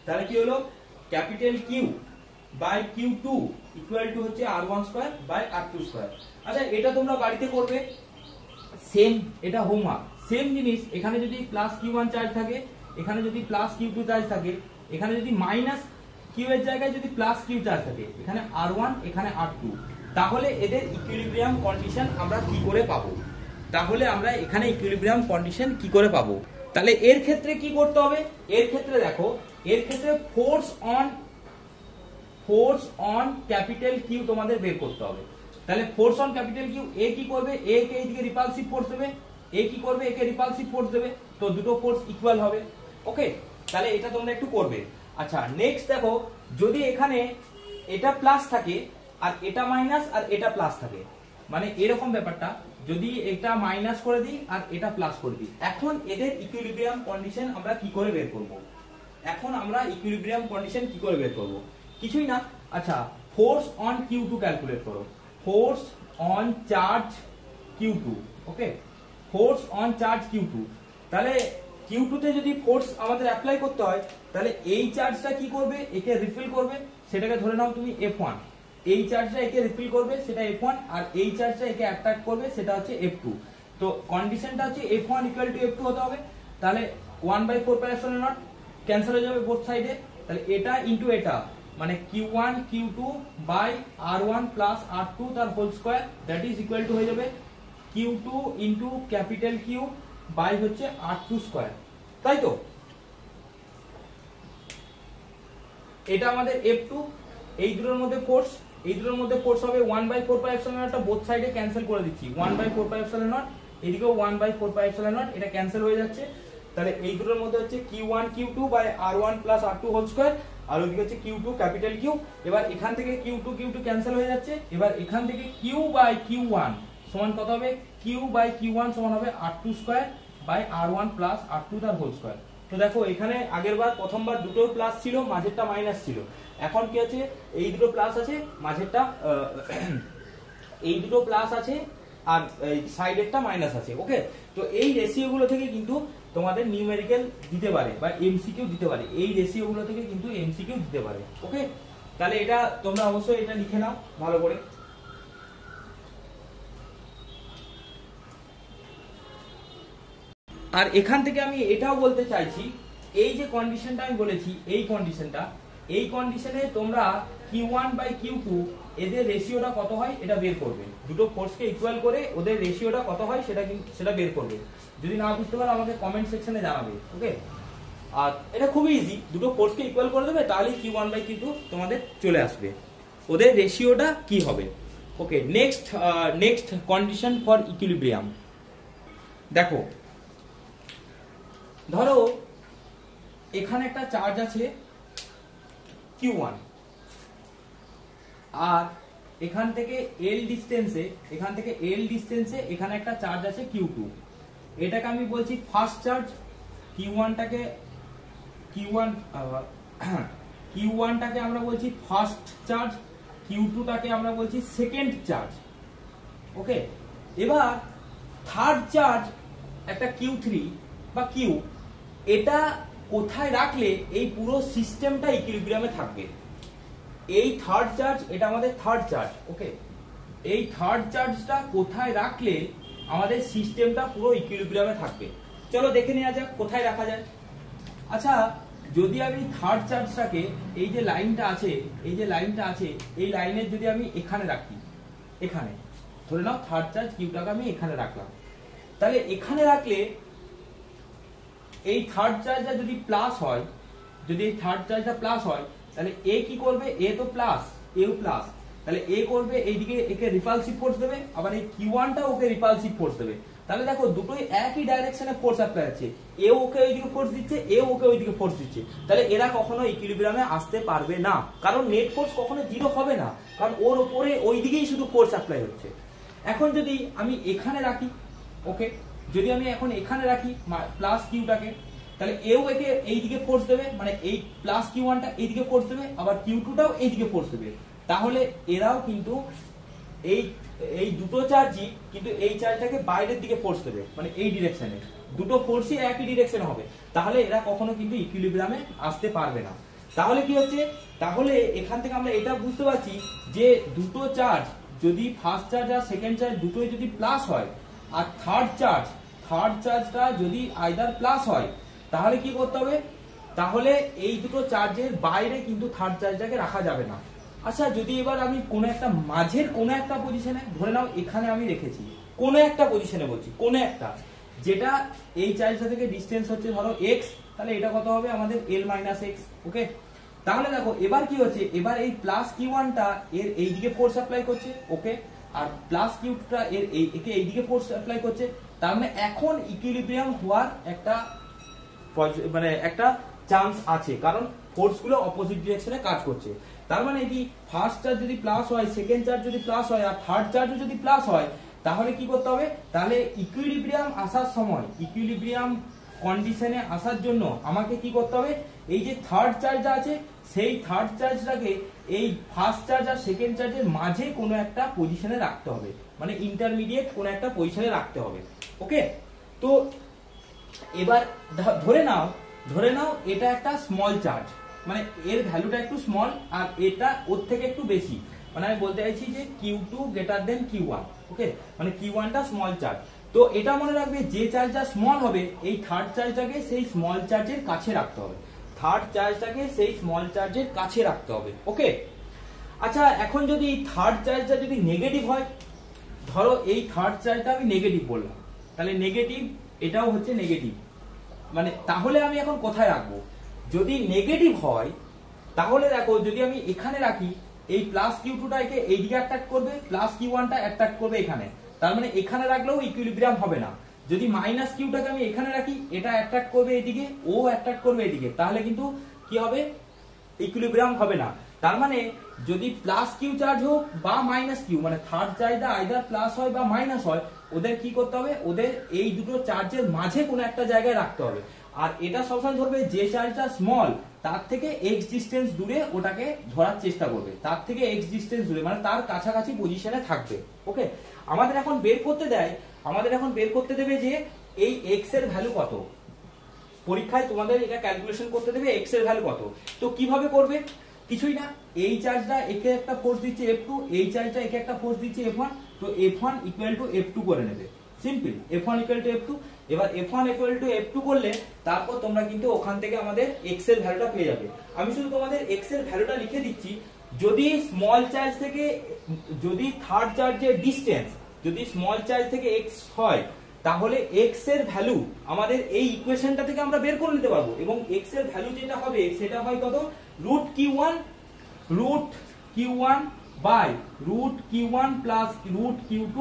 তাহলে কি হলো? Capital Q by Q2 equal to হচ্ছে R1 square by R2 square. আচ্ছা, এটা তোমরা বাড়িতে করবে, সেম, এটা হোমওয়ার্ক। সেম জিনিস এখানে যদি প্লাস Q1 চার্জ থাকে, এখানে যদি প্লাস Q2 চার্জ থাকে, এখানে যদি মাইনাস Q এর জায়গায় যদি প্লাস Q চার্জ থাকে, এখানে R1 এখানে R2, তাহলে এদের ইকুইলিব্রিয়াম কন্ডিশন আমরা কি করে পাবো? তাহলে আমরা এখানে ইকুইলিব্রিয়াম কন্ডিশন কি করে পাবো? তাহলে এর ক্ষেত্রে কি করতে হবে? এর ক্ষেত্রে দেখো, এর ক্ষেত্রে ফোর্স অন ক্যাপিটাল Q তোমাদের বের করতে হবে। তাহলে ফোর্স অন ক্যাপিটাল Q, এ কি করবে? এ কে এইদিকে রিপালসিভ ফোর্স দেবে, এ কি করবে? একে রিপালসিভ ফোর্স দেবে, তো দুটো ফোর্স ইকুয়াল হবে। ওকে, তাহলে এটা তোমরা একটু করবে। আচ্ছা, নেক্সট দেখো, যদি এখানে এটা প্লাস থাকে আর এটা মাইনাস আর এটা প্লাস থাকে, মানে এরকম ব্যাপারটা, যদি এটা মাইনাস করে দিই আর এটা প্লাস করে দিই, এখন এদের ইকুইলিব্রিয়াম কন্ডিশন আমরা কি করে বের করব? এখন আমরা ইকুইলিব্রিয়াম কন্ডিশন কি করে বের করব? কিছুই না, আচ্ছা ফোর্স অন Q2 ক্যালকুলেট করো, force on charge Q2, okay, force on charge Q2। তাহলে Q2 তে যদি ফোর্স আমাদের অ্যাপ্লাই করতে হয়, তাহলে এই চার্জটা কি করবে, একে রিফিল করবে, সেটাকে ধরে নাও তুমি F1, এই চার্জটা একে রিফিল করবে সেটা F1, আর এই চার্জটা একে অ্যাট্রাক্ট করবে সেটা হচ্ছে F2। তো কন্ডিশনটা হচ্ছে F1 ইকুয়াল টু F2 হতে হবে। তাহলে 1/4πε0 ক্যান্সেল হয়ে যাবে বোথ সাইডে, তাহলে এটা ইনটু এটা মানে Q1 Q2 by R1 plus R2 তার whole square, that is equal to হয়ে যাবে Q2 into capital Q by হচ্ছে R2 স্কয়ার, তাই তো? এটা আমাদের F2, এই দুটোর মধ্যে ফোর্স, এই দুটোর মধ্যে ফোর্স হবে 1/4πε0, বোথ সাইডে ক্যান্সেল করে দিচ্ছি, 1/4πε0, এদিকেও 1/4πε0, এটা ক্যান্সেল হয়ে যাচ্ছে। তাহলে এই দুটোর মধ্যে হচ্ছে Q1 Q2 by R1 plus R2 whole square, আর ওইদিকে হচ্ছে Q2 ক্যাপিটাল Q। এবার এখান থেকে Q2 Q2 ক্যান্সেল হয়ে যাচ্ছে, এবার এখান থেকে Q বাই Q1 সমান কত হবে? Q বাই Q1 সমান হবে R2 square by R1 plus R2 তার হোল স্কয়ার। তো দেখো এখানে আগেরবার প্রথমবার দুটো প্লাস ছিল, মাঝেরটা মাইনাস ছিল, এখন কি আছে, এই দুটো প্লাস আছে, মাঝেরটা এই দুটো প্লাস আছে আর সাইডেরটা মাইনাস আছে, ওকে। তো এই রেশিও গুলো থেকে কিন্তু তোমাদের নিউমেরিক্যাল দিতে পারে বা এমসিকিউ দিতে পারে, এই রেশিও গুলো থেকে কিন্তু এমসিকিউ দিতে পারে, ওকে। তাহলে এটা তোমরা অবশ্যই এটা লিখে নাও ভালো করে। আর এখান থেকে আমি এটাও বলতে চাইছি, এই যে কন্ডিশনটা আমি বলেছি, এই কন্ডিশনে তোমরা Q1 বাই Q2 এদের রেশিওটা কত হয় এটা বের করবে, দুটো ফোর্সকে ইকুয়াল করে ওদের রেশিওটা কত হয় সেটা বের করবে। যদি না বুঝতে পারো আমাকে কমেন্ট সেকশনে জানাবে, ওকে। আর এটা খুবই ইজি, দুটো ফোর্সকে ইকুয়াল করে দেবে, তাহলে Q1 বাই Q2 তোমাদের চলে আসবে, ওদের রেশিওটা কি হবে, ওকে। নেক্সট কন্ডিশন ফর ইকুইলিব্রিয়াম, দেখো ধরো এখানে একটা চার্জ আছে Q1, আর এখান থেকে L ডিস্টেন্সে এখানে একটা চার্জ আছে Q2, এটাকে আমি বলছি ফার্স্ট চার্জ, Q1 টাকে আমরা বলছি ফার্স্ট চার্জ, Q2 টাকে আমরা বলছি সেকেন্ড চার্জ, ওকে। এবার থার্ড চার্জ একটা Q3 বা Q, এটা কোথায় রাখলে এই পুরো সিস্টেমটা ইকুইলিব্রিয়ামে থাকবে? এই থার্ড চার্জ, এটা আমাদের থার্ড চার্জ, ওকে। এই থার্ড চার্জটা কোথায় রাখলে আমাদের সিস্টেমটা পুরো ইকুইলিব্রিয়ামে থাকবে? চলো দেখে নেওয়া যাক কোথায় রাখা যায়। আচ্ছা, যদি আমি থার্ড চার্জটাকে এই যে লাইনটা আছে, এই লাইনের যদি আমি এখানে রাখি, এখানে ধরে নাও থার্ড চার্জ কিউটাকে আমি এখানে রাখলাম, তাহলে এখানে রাখলে এই থার্ড চার্জটা যদি প্লাস হয়, তাহলে এ কি করবে? এ তো প্লাস, এও প্লাস, তাহলে এ করবে এইদিকে একে রিপালসিভ ফোর্স দেবে, আবার এই Q1 টা ওকে রিপালসিভ ফোর্স দেবে। তাহলে দেখো দুটোই একই ডাইরেকশনে ফোর্স অ্যাপ্লাই আছে, এ ওকে ওইদিকে ফোর্স দিচ্ছে, এ ওকে ওইদিকে ফোর্স দিচ্ছে, তাহলে এরা কখনো ইকুইলিব্রিয়ামে আসতে পারবে না, কারণ নেট ফোর্স কখনো জিরো হবে না, কারণ ওর উপরে ওইদিকেই শুধু ফোর্স অ্যাপ্লাই হচ্ছে। এখন যদি আমি এখানে রাখি, ওকে, যদি আমি এখন এখানে রাখি প্লাস কিউটাকে, তাহলে এও একে এইদিকে ফোর্স দেবে, মানে এই প্লাস Q1 টা এইদিকে ফোর্স দেবে, আবার Q2 টাও এইদিকে ফোর্স দেবে, তাহলে এরাও কিন্তু এই দুটো চার্জই কিন্তু এই চার্জটাকে বাইরের দিকে ফোর্স দেবে, মানে এই ডিরেকশনে, দুটো ফোর্সই একই ডিরেকশনে হবে, তাহলে এরা কখনো কিন্তু ইকুইলিব্রিয়ামে আসতে পারবে না। তাহলে কি হচ্ছে? তাহলে এখান থেকে আমরা এটা বুঝতে পারছি যে দুটো চার্জ যদি ফার্স্ট চার্জ আর সেকেন্ড চার্জ দুটোই যদি প্লাস হয়, আর থার্ড চার্জটা যদি আইদার প্লাস হয়, তাহলে কি করতে হবে? তাহলে এই দুটো চার্জের বাইরে কিন্তু থার্ড চার্জটাকে রাখা যাবে না। আচ্ছা, যদি এবার আমি কোনো একটা মাঝের কোনো একটা পজিশনে, ধরে নাও এখানে আমি রেখেছি কোনো একটা পজিশনে, বলছি কোনো একটা, যেটা এই চার্জটা থেকে ডিস্টেন্স হচ্ছে ধরো x, তাহলে এটা কত হবে আমাদের L - x, ওকে। তাহলে দেখো এবার কি হচ্ছে, এবার এই প্লাস Q1 টা এর এইদিকে ফোর্স অ্যাপ্লাই করছে, ওকে, আর প্লাস Q2 টা এর একে এইদিকে ফোর্স অ্যাপ্লাই করছে, তার মানে এখন ইকুইলিব্রিয়াম হওয়ার একটা চান্স আছে, কারণ ফোর্স গুলো অপোজিট ডিরেকশনে কাজ করছে। তার মানে কি ফার্স্ট চার্জ যদি প্লাস হয়, সেকেন্ড চার্জ যদি প্লাস হয়, আর থার্ড চার্জও যদি প্লাস হয়, তাহলে কি করতে হবে, তাহলে ইকুইলিব্রিয়াম আসার সময়, ইকুইলিব্রিয়াম কন্ডিশনে আসার জন্য আমাকে কি করতে হবে, এই যে থার্ড চার্জটা আছে সেই থার্ড চার্জটাকে এই ফার্স্ট চার্জ আর সেকেন্ড চার্জের মাঝে কোনো একটা পজিশনে রাখতে হবে, মানে ইন্টারমিডিয়েট কোনো একটা পজিশনে রাখতে হবে। ওকে, তো এবার ধরে নাও এটা একটা স্মল চার্জ, মানে এর ভ্যালুটা একটু স্মল আর এটা ওর থেকে একটু বেশি, মানে আমি বলতে চাইছি যে Q2 গ্রেটার দেন Q1। ওকে, মানে Q1টা স্মল চার্জ। তো এটা মনে রাখবে যে চার্জটা স্মল হবে এই থার্ড চার্জটাকে সেই স্মল চার্জের কাছে রাখতে হবে, থার্ড চার্জটাকে সেই স্মল চার্জের কাছে রাখতে হবে। ওকে, আচ্ছা এখন যদি থার্ড চার্জটা যদি নেগেটিভ হয়, ধরো এই থার্ড চার্জটা আমি নেগেটিভ বললাম, তাহলে নেগেটিভ, এটাও হচ্ছে নেগেটিভ, মানে তাহলে আমি এখন কোথায় রাখবো, যদি নেগেটিভ হয় তাহলে দেখো যদি আমি এখানে রাখি এই প্লাস Q2টাকে এইদিকে অ্যাট্রাক্ট করবে, প্লাস Q1টা অ্যাট্রাক্ট করবে এখানে, তার মানে এখানে রাখলেও ইকুইলিব্রিয়াম হবে না। যদি মাইনাস Qটাকে আমি এখানে রাখি, এটা অ্যাট্রাক্ট করবে এদিকে, ও অ্যাট্রাক্ট করবে এদিকে, তাহলে কিন্তু কি হবে, ইকুইলিব্রিয়াম হবে না। তার মানে যদি প্লাস কিউ চার্জ হোক বা মাইনাস কিউ, মানে থার্ড চার্জটা আইদার প্লাস হয় বা মাইনাস হয়, ওদের কি করতে হবে, ওদের এই দুটো চার্জের মাঝে কোনো একটা জায়গায় রাখতে হবে। আর এটা সবসময় ধরবে যে চার্জটা স্মল তার থেকে এক্স ডিস্টেন্স দূরে ওটাকে ধরার চেষ্টা করবে, তার থেকে এক্স ডিস্টেন্স দূরে, মানে তার কাছাকাছি পজিশনে থাকবে। ওকে, আমাদের এখন বের করতে দেবে যে এই এক্স এর ভ্যালু কত, পরীক্ষায় তোমাদের এটা ক্যালকুলেশন করতে দেবে এক্স এর ভ্যালু কত। তো কিভাবে করবে, কিছুই না, এই চার্জটা একে একটা ফোর্স দিচ্ছে F2, এই চার্জটা একে একটা ফোর্স দিচ্ছে F1, তো F1 ইকুয়াল টু F2 করে নেবে, simple, F1 equal to F2। এবার F1 ইকুয়াল টু F2 করলে তারপর তোমরা কিন্তু ওখান থেকে আমাদের x এর ভ্যালুটা পেয়ে যাবে। আমি শুধু তোমাদের x এর ভ্যালুটা লিখে দিচ্ছি, যদি স্মল চার্জ থেকে, যদি থার্ড চার্জের ডিসটেন্স যদি স্মল চার্জ থেকে x হয়, তাহলে x এর ভ্যালু আমাদের এই ইকুয়েশনটা থেকে আমরা বের করে নিতে পারবো, এবং x এর ভ্যালু যেটা হবে সেটা হয় কত, √Q1 by √Q1 plus √Q2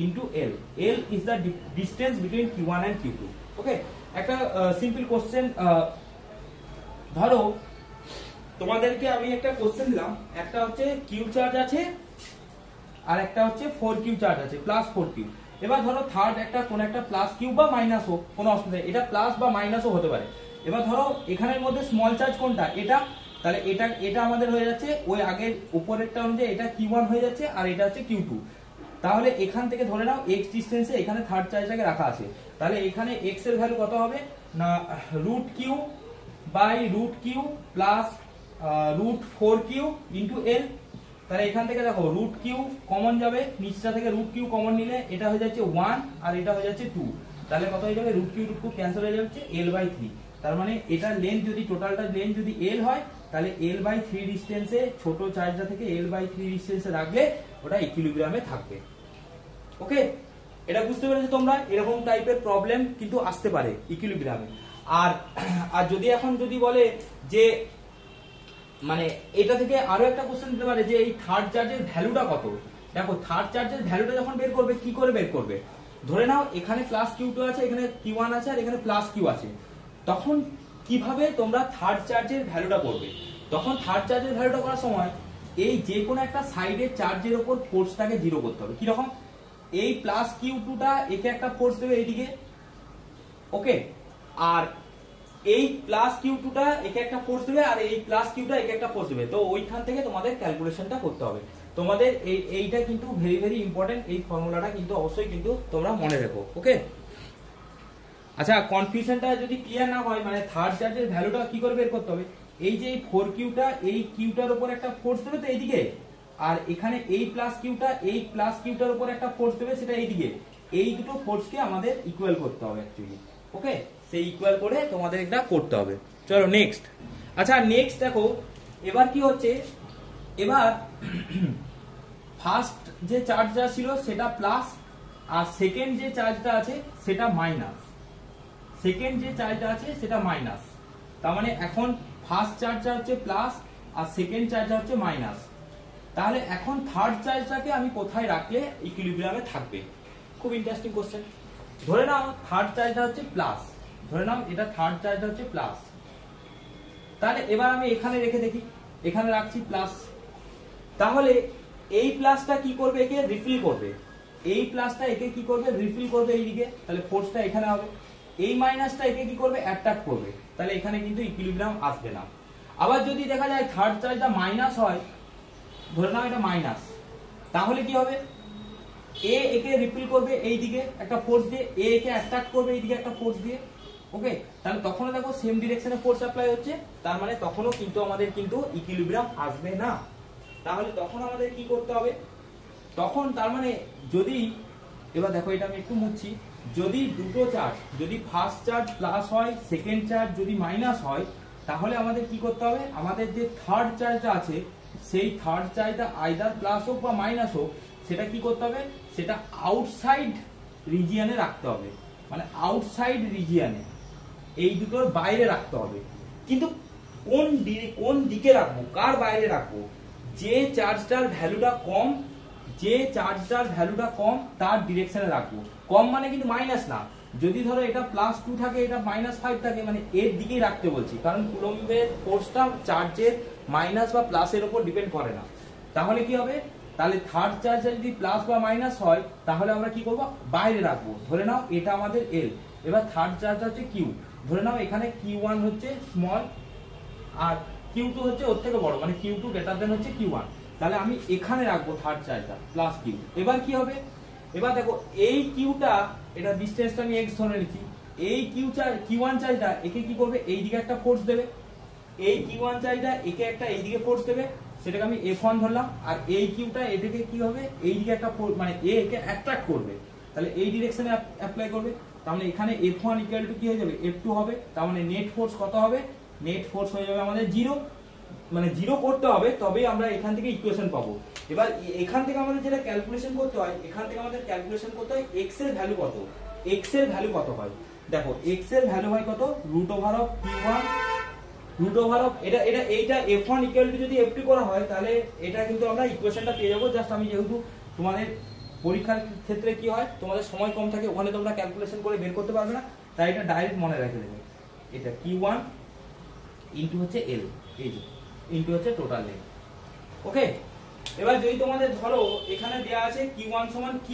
into L. L is the distance between Q1 and Q2. ওকে, একটা সিম্পল কোশ্চেন, ধরো তোমাদেরকে আমি একটা কোশ্চেন দিলাম, একটা হচ্ছে Q চার্জ আছে আর একটা হচ্ছে 4Q চার্জ আছে, প্লাস 4Q। এবার ধরো থার্ড একটা কোন একটা প্লাস কিউ বা মাইনাস হোক, কোনো অসুবিধা নেই, এটা প্লাস বা মাইনাসও হতে পারে। এবার ধরো এখানের মধ্যে স্মল চার্জ কোনটা, এটা, তাহলে এটা আমাদের হয়ে যাচ্ছে ওই আগের উপরেরটা অনুযায়ী এটা Q1 হয়ে যাচ্ছে আর এটা হচ্ছে Q2। তাহলে এখান থেকে ধরে নাও x ডিসটেন্সে এখানে থার্ড চার্জটাকে রাখা আছে, তাহলে এখানে x এর ভ্যালু কত হবে না, √Q by √Q plus √4Q into L। তাহলে এখান থেকে দেখো √Q কমন যাবে, নিচটা থেকে √Q কমন নিলে এটা হয়ে যাচ্ছে 1 আর এটা হয়ে যাচ্ছে 2, তাহলে কত হয়ে যাবে, √Q ক্যান্সেল হয়ে যাচ্ছে L/3। তার মানে এটার লেন্থ যদি টোটালটা লেন্থ যদি L হয়, তাহলে L/3 ডিসটেন্সে ছোট চার্জটা থেকে L/3 ডিসটেন্সে রাখলে ওটা ইকুইলিব্রিয়ামে থাকবে। ওকে, এটা বুঝতে পেরেছো তোমরা, এরকম টাইপের প্রবলেম কিন্তু আসতে পারে ইকুইলিব্রিয়ামে। আর যদি এখন যদি বলে যে মানে এটা থেকে আরো একটা কোশ্চেন দিতে পারে যে এই থার্ড চার্জের ভ্যালুটা কত। দেখো থার্ড চার্জের ভ্যালুটা যখন বের করবে, কি করে বের করবে, ধরে নাও এখানে প্লাস Q2 আছে, এখানে Q1 আছে আর এখানে প্লাস Q আছে, তখন কিভাবে তোমরা থার্ড চার্জের ভ্যালুটা করবে, তখন থার্ড চার্জের ভ্যালুটা করার সময় এই যে কোনো একটা সাইডের চার্জের উপর ফোর্সটাকে জিরো করতে হবে। কি রকম, এই প্লাস Q2টা একে একটা ফোর্স দেবে এইদিকে, ওকে, আর এই প্লাস Q2টা একে একটা ফোর্স দেবে আর এই প্লাস Qটা একে একটা ফোর্স দেবে। তো ওইখান থেকে তোমাদের ক্যালকুলেশনটা করতে হবে। তোমাদের এইটা কিন্তু ভেরি ভেরি ইম্পর্টেন্ট, এই ফর্মুলাটা কিন্তু অবশ্যই কিন্তু তোমরা মনে রেখো। ওকে, আচ্ছা কনফিউশনটা যদি ক্লিয়ার না হয়, মানে থার্ড চার্জের ভ্যালুটা কি করে বের করতে হবে, এই যে 4Qটা এই Qটার উপর একটা ফোর্স দেবে তো এইদিকে, আর এখানে এই প্লাস Qটার উপর একটা ফোর্স দেবে সেটা এইদিকে, এই দুটো ফোর্সকে আমাদের ইকুয়াল করতে হবে অ্যাকচুয়ালি। ওকে, সেই ইকুয়াল করে তোমাদের এটা করতে হবে। চলো নেক্সট। আচ্ছা নেক্সট দেখো এবার কি হচ্ছে, এবার ফার্স্ট যে চার্জটা ছিল সেটা প্লাস আর সেকেন্ড যে চার্জটা আছে সেটা মাইনাস, তার মানে এখন ফার্স্ট চার্জটা হচ্ছে প্লাস আর সেকেন্ড চার্জটা হচ্ছে মাইনাস। তাহলে এখন থার্ড চার্জটাকে আমি কোথায় রাখলে ইকুইলিব্রিয়ামে থাকবে, খুব ইন্টারেস্টিং কোশ্চেন। ধরে নাও থার্ড চার্জটা হচ্ছে প্লাস, ধরে নাও এটা থার্ড চার্জটা হচ্ছে প্লাস, তাহলে এবার আমি এখানে রেখে দেখি, এখানে রাখছি প্লাস তাহলে এই প্লাসটা কি করবে, একে রিফিল করবে, এই প্লাসটা একে কি করবে, রিফিল করবে এইদিকে, তাহলে ফোর্সটা এখানে হবে। এই মাইনাসটা একে কি করবে, অ্যাট্রাক্ট করবে, তাহলে এখানে কিন্তু ইকুইলিব্রিয়াম আসবে না। আবার যদি দেখা যায় থার্ড চার্জটা মাইনাস হয়, ধরে নাও এটা মাইনাস, তাহলে কি হবে, এ একে রিপেল করবে এইদিকে একটা ফোর্স দিয়ে, এ একে অ্যাট্রাক্ট করবে এইদিকে একটা ফোর্স দিয়ে। ওকে, তাহলে তখনও দেখো সেম ডিরেকশনে ফোর্স অ্যাপ্লাই হচ্ছে, তার মানে তখনও কিন্তু আমাদের কিন্তু ইকুইলিব্রিয়াম আসবে না। তাহলে তখন আমাদের কি করতে হবে, তখন তার মানে যদি, এবার দেখো এটা আমি একটু মুছছি, যদি দুটো চার্জ, যদি ফার্স্ট চার্জ প্লাস হয়, সেকেন্ড চার্জ যদি মাইনাস হয়, তাহলে আমাদের কি করতে হবে, আমাদের যে থার্ড চার্জটা আছে সেই থার্ড চার্জটা আইদার প্লাস হোক বা মাইনাস হোক, সেটা কি করতে হবে, সেটা আউটসাইড রিজিয়নে রাখতে হবে, মানে আউটসাইড রিজিয়নে, এই দুটোর বাইরে রাখতে হবে। কিন্তু কোন দিকে রাখবো, কার বাইরে রাখবো, যে চার্জটার ভ্যালুটা কম, যে চার্জটার ভ্যালুটা কম তার ডিরেকশনে রাখবো। কম মানে কিন্তু মাইনাস না, যদি ধরো এটা +2 থাকে, এটা -5 থাকে, মানে এর দিকেই রাখতে বলছি, কারণ কুলম্বের ফোর্সটা চার্জের মাইনাস বা প্লাসের উপর ডিপেন্ড করে না। তাহলে কি হবে, তাহলে থার্ড চার্জ যদি প্লাস বা মাইনাস হয়, তাহলে আমরা কি করব, বাইরে রাখবো। ধরে নাও এটা আমাদের এল, এবার থার্ড চার্জ হচ্ছে কিউ, ধরে নাও এখানে Q1 হচ্ছে স্মল আর Q2 হচ্ছে ওর থেকে বড়, মানে Q2 গ্রেটার দেন হচ্ছে Q1, তাহলে আমি এখানে রাখবো থার্ড চার্জটা প্লাস কিউ। এবার কি হবে, এবার দেখো এই কিউটা, এটা ডিসটেন্সটা আমি x ধরে নিচ্ছি, এই Q1 চার্জটা একে কি করবে, এই দিকে একটা ফোর্স দেবে, এই Q1 চার্জটা একে একটা এই দিকে ফোর্স দেবে, সেটাকে আমি F1 ধরলাম, আর এই কিউটা এটাকে কি হবে, এই দিকে একটা মানে এ একে অ্যাট্রাক্ট করবে, তাহলে এই ডিরেকশনে অ্যাপ্লাই করবে, তাহলে এখানে F1 ইকুয়াল টু কি হয়ে যাবে, F2 হবে, তার মানে নেট ফোর্স কত হবে, নেট ফোর্স হয়ে যাবে আমাদের 0, মানে 0 করতে হবে তবেই আমরা এখান থেকে ইকুয়েশন পাবো। এবার এখান থেকে আমাদের যেটা ক্যালকুলেশন করতে হয়, এখান থেকে আমাদের ক্যালকুলেশন করতে হয় x এর ভ্যালু কত, x এর ভ্যালু কত হয়, দেখো x এর ভ্যালু হয় কত, √Q1 √, এইটা F1 ইকুয়াল টু যদি F2 করা হয়, তাহলে এটা কিন্তু আমরা ইকুয়েশনটা পেয়ে যাবো। জাস্ট আমি যেহেতু তোমাদের পরীক্ষার ক্ষেত্রে কি হয়, তোমাদের সময় কম থাকে, ওখানে তোমরা ক্যালকুলেশন করে বের করতে পারবে না, তাই এটা ডাইরেক্ট মনে রেখে দেবে, এটা Q1 ইনটু হচ্ছে L, এই যে ইনটু হচ্ছে টোটাল লেন্থ। ওকে, এবার যদি তোমাদের ধরো এখানে দেয়া আছে Q1 সমান Q,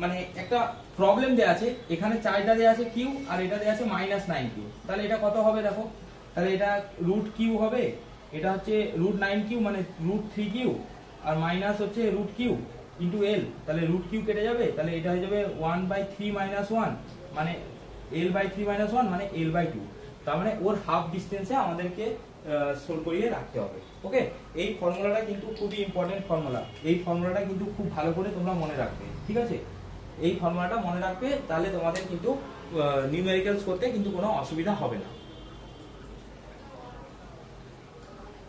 মানে একটা প্রবলেম দেয়া আছে, এখানে চার্জটা দেয়া আছে Q আর এটা দেয়া আছে -9Q, তাহলে এটা কত হবে দেখো, তাহলে এটা √Q হবে, এটা হচ্ছে √9Q মানে √3Q, আর মাইনাস হচ্ছে √Q ইনটু L, তাহলে √Q কেটে যাবে, তাহলে এটা হয়ে যাবে 1/3 - 1, মানে L/3 - 1 মানে L/2, তার মানে ওর হাফ ডিসটেন্সে আমাদেরকে সোল করিয়ে রাখতে হবে। ওকে, এই ফর্মুলাটা কিন্তু খুবই ইম্পর্টেন্ট ফর্মুলা, এই ফর্মুলাটা কিন্তু খুব ভালো করে তোমরা মনে রাখবে, ঠিক আছে, এই ফর্মুলাটা মনে রাখবে, তাহলে তোমাদের কিন্তু নিউমেরিক্যালস করতে কিন্তু কোনো অসুবিধা হবে না,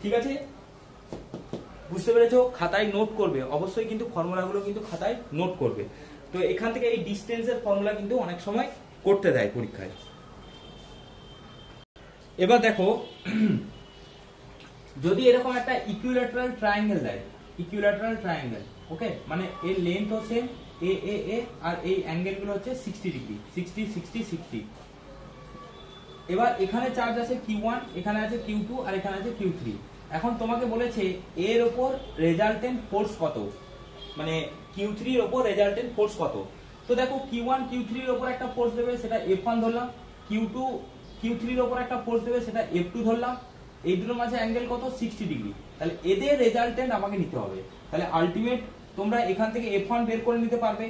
ঠিক আছে, বুঝতে পেরেছো, খাতায় নোট করবে অবশ্যই, কিন্তু ফর্মুলাগুলো কিন্তু খাতায় নোট করবে। তো এখান থেকে এই ডিসটেন্সের ফর্মুলা কিন্তু অনেক সময় করতে দেয় পরীক্ষায়। এবার দেখো যদি এরকম একটা ইকুইল্যাটারাল ট্রায়াঙ্গেল দেয়, ইকুইল্যাটারাল ট্রায়াঙ্গেল, ওকে, মানে এর লেন্থ হচ্ছে এ আর এই অ্যাঙ্গেল গুলো হচ্ছে 60 ডিগ্রি, 60 60 60। এবার এখানে চার্জ আছে Q1, এখানে আছে Q2 আর এখানে আছে Q3। এখন তোমাকে বলেছে এর উপর রেজাল্টেন্ট ফোর্স কত, মানে Q3 এর উপর রেজাল্টেন্ট ফোর্স কত। তো দেখো Q1 Q3 এর উপর একটা ফোর্স দেবে, সেটা F1 ধরলাম, Q2 Q3 এর উপর একটা ফোর্স দেবে, সেটা F2 ধরলাম, এই দুটোর মাঝে অ্যাঙ্গেল কত, 60 ডিগ্রি, তাহলে এদের রেজাল্টেন্ট আমাকে নিতে হবে। তাহলে আলটিমেট তোমরা এখান থেকে F1 বের করে নিতে পারবে,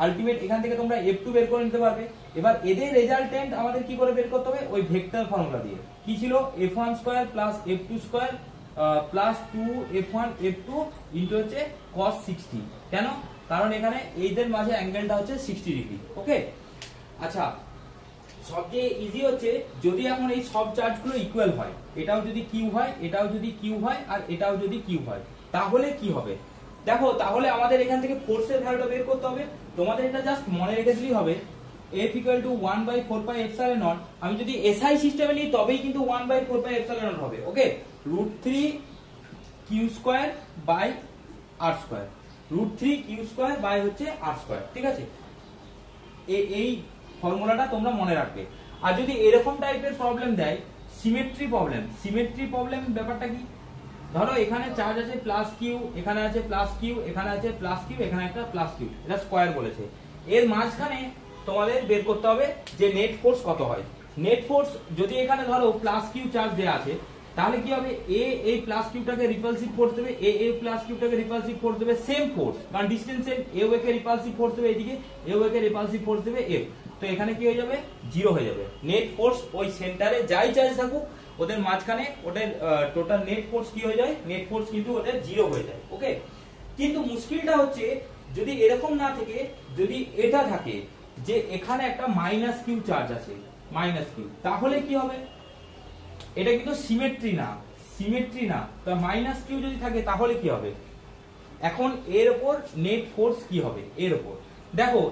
আলটিমেট এখান থেকে তোমরা F2 বের করে নিতে পারবে। এবার এদের রেজাল্টেন্ট আমাদের কি করে বের করতে হবে, ওই ভেক্টর ফর্মুলা দিয়ে, কি ছিল, F1 square plus F2 square plus 2F1 F2 into হচ্ছে cos 60, কেন, কারণ এখানে এইদের মাঝে অ্যাঙ্গেলটা হচ্ছে 60 ডিগ্রি। ওকে, আচ্ছা, সবচেয়ে ইজি হচ্ছে যদি এখন এই সব চার্জগুলো ইকুয়াল হয়, এটাও যদি কিউ হয়, এটাও যদি কিউ হয়, আর এটাও যদি কিউ হয়, তাহলে কি হবে, দেখো, তাহলে আমাদের এখান থেকে ফোর্সের ভ্যালুটা বের করতে হবে। তোমাদের এটা জাস্ট মনে রেখে দিলেই হবে, F equal to 1/4πε0, আমি যদি SI সিস্টেমে নিই তবেই কিন্তু 1/4πε0 হবে। ওকে, √3Q²/R², √3Q² হচ্ছে R², ঠিক আছে, এই ফর্মুলাটা তোমরা মনে রাখবে। আর যদি এরকম টাইপের প্রবলেম দেয়, সিমেট্রি প্রবলেম, সিমেট্রি প্রবলেম ব্যাপারটা কি, ধরো এখানে চার্জ আছে প্লাস কিউ, এখানে আছে প্লাস কিউ, এখানে আছে প্লাস কিউ, এখানে একটা প্লাস কিউ, এটা স্কয়ার বলেছে। এর মাঝখানে তোমাদের বের করতে হবে যে নেট ফোর্স কত হয়। নেট ফোর্স যদি এখানে ধরো প্লাস কিউ চার্জ দেওয়া আছে, তাহলে কি হবে, এ এই প্লাস কিউটাকে রিপালসিভ ফোর্স দেবে, এ প্লাস কিউটাকে রিপালসিভ ফোর্স দেবে, সেম ফোর্স, কারণ ডিসটেন্স সেম, এ কে রিপালসিভ ফোর্স দেবে এদিকে, এ কে রিপালসিভ ফোর্স দেবে এফ। তো এখানে কি হয়ে যাবে, জিরো হয়ে যাবে। নেট ফোর্স ওই সেন্টারে যাই চার্জ থাকুক ওদের মাঝখানে ওদের টোটাল নেট ফোর্স কি হয়ে যায়, নেট ফোর্স কিন্তু ওদের জিরো হয়ে যায়। ওকে, কিন্তু মুশকিলটা হচ্ছে যদি এরকম না থেকে যদি এটা থাকে যে এখানে একটা মাইনাস কিউ চার্জ আছে, মাইনাস কিউ, তাহলে কি হবে, এটা কিন্তু সিমেট্রি না, সিমেট্রি না, তো মাইনাস কিউ যদি থাকে তাহলে কি হবে। এখন এর উপর নেট ফোর্স কি হবে, এর উপর দেখো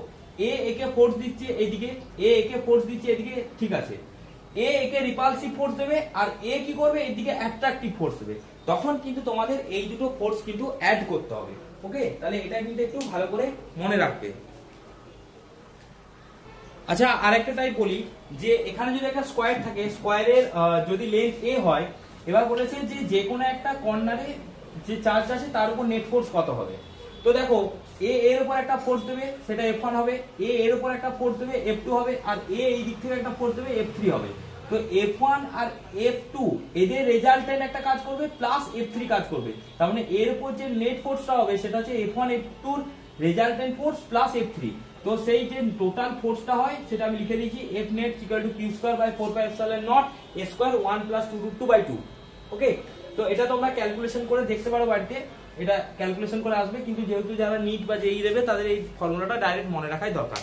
এ একে ফোর্স দিচ্ছে এইদিকে, এ একে ফোর্স দিচ্ছে এদিকে, ঠিক আছে, এ একে রিপালসিভ ফোর্স দেবে আর এ কি করবে এদিকে অ্যাট্রাকটিভ ফোর্স দেবে, তখন কিন্তু তোমাদের এই দুটো ফোর্স কিন্তু অ্যাড করতে হবে। ওকে, তাহলে এটা কিন্তু একটু ভালো করে মনে রাখবে। আচ্ছা, আরেকটা টাইপ বলি, যে এখানে যদি একটা স্কয়ার থাকে, স্কয়ারের যদি লেন্থ এ হয়, এবার বলেছে যে যে কোনো একটা কর্নারে যে চার্জ আছে তার উপর নেট ফোর্স কত হবে। তো দেখো এ এর উপর একটা ফোর্স দেবে সেটা F1 হবে, এ এর উপর একটা ফোর্স দেবে F2 হবে, আর এ এই দিক থেকে একটা ফোর্স দেবে F3 হবে। তো F1 আর F2 এদের রেজাল্টেন্ট একটা কাজ করবে প্লাস F3 কাজ করবে, তার মানে এর উপর যে নেট ফোর্সটা হবে সেটা হচ্ছে F1 F2 resultant force plus F3। তো সেই যে টোটাল ফোর্সটা হয় সেটা আমি লিখে দিয়েছি F net equal to q square by 4 pi epsilon naught a square 1 plus 2 root 2 by 2। ওকে, তো এটা তোমরা ক্যালকুলেশন করে দেখতে পারো বাড়িতে, এটা ক্যালকুলেশন করে আসবে, কিন্তু যেহেতু যারা নিট বা জেই দেবে তাদের এই ফর্মুলাটা ডাইরেক্ট মনে রাখাই দরকার।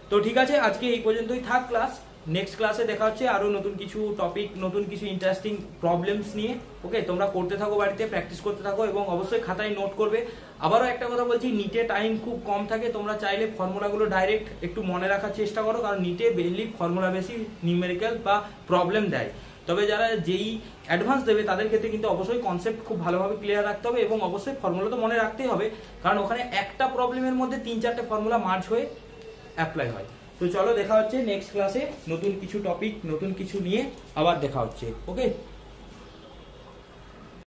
তো ঠিক আছে, আজকে এই পর্যন্তই থাক ক্লাস। নেক্সট ক্লাসে দেখা হচ্ছে আরো নতুন কিছু টপিক, নতুন কিছু ইন্টারেস্টিং প্রবলেমস নিয়ে। ওকে, তোমরা করতে থাকো, বাড়িতে প্র্যাকটিস করতে থাকো এবং অবশ্যই খাতায় নোট করবে। আবারও একটা কথা বলছি, নিটে টাইম খুব কম থাকে, তোমরা চাইলে ফর্মুলাগুলো ডাইরেক্ট একটু মনে রাখার চেষ্টা করো, কারণ নিটে বেসিক ফর্মুলা বেশি নিউমেরিক্যাল বা প্রবলেম দেয়। তবে যারা যেই অ্যাডভান্স দেবে তাদের ক্ষেত্রে কিন্তু অবশ্যই কনসেপ্ট খুব ভালোভাবে ক্লিয়ার রাখতে হবে এবং অবশ্যই ফর্মুলা তো মনে রাখতেই হবে, কারণ ওখানে একটা প্রবলেমের মধ্যে 3-4টে ফর্মুলা মার্জ হয়ে অ্যাপ্লাই হয়। তো চলো দেখা হচ্ছে নেক্সট ক্লাসে নতুন কিছু টপিক, নতুন কিছু নিয়ে আবার দেখা হচ্ছে। ওকে।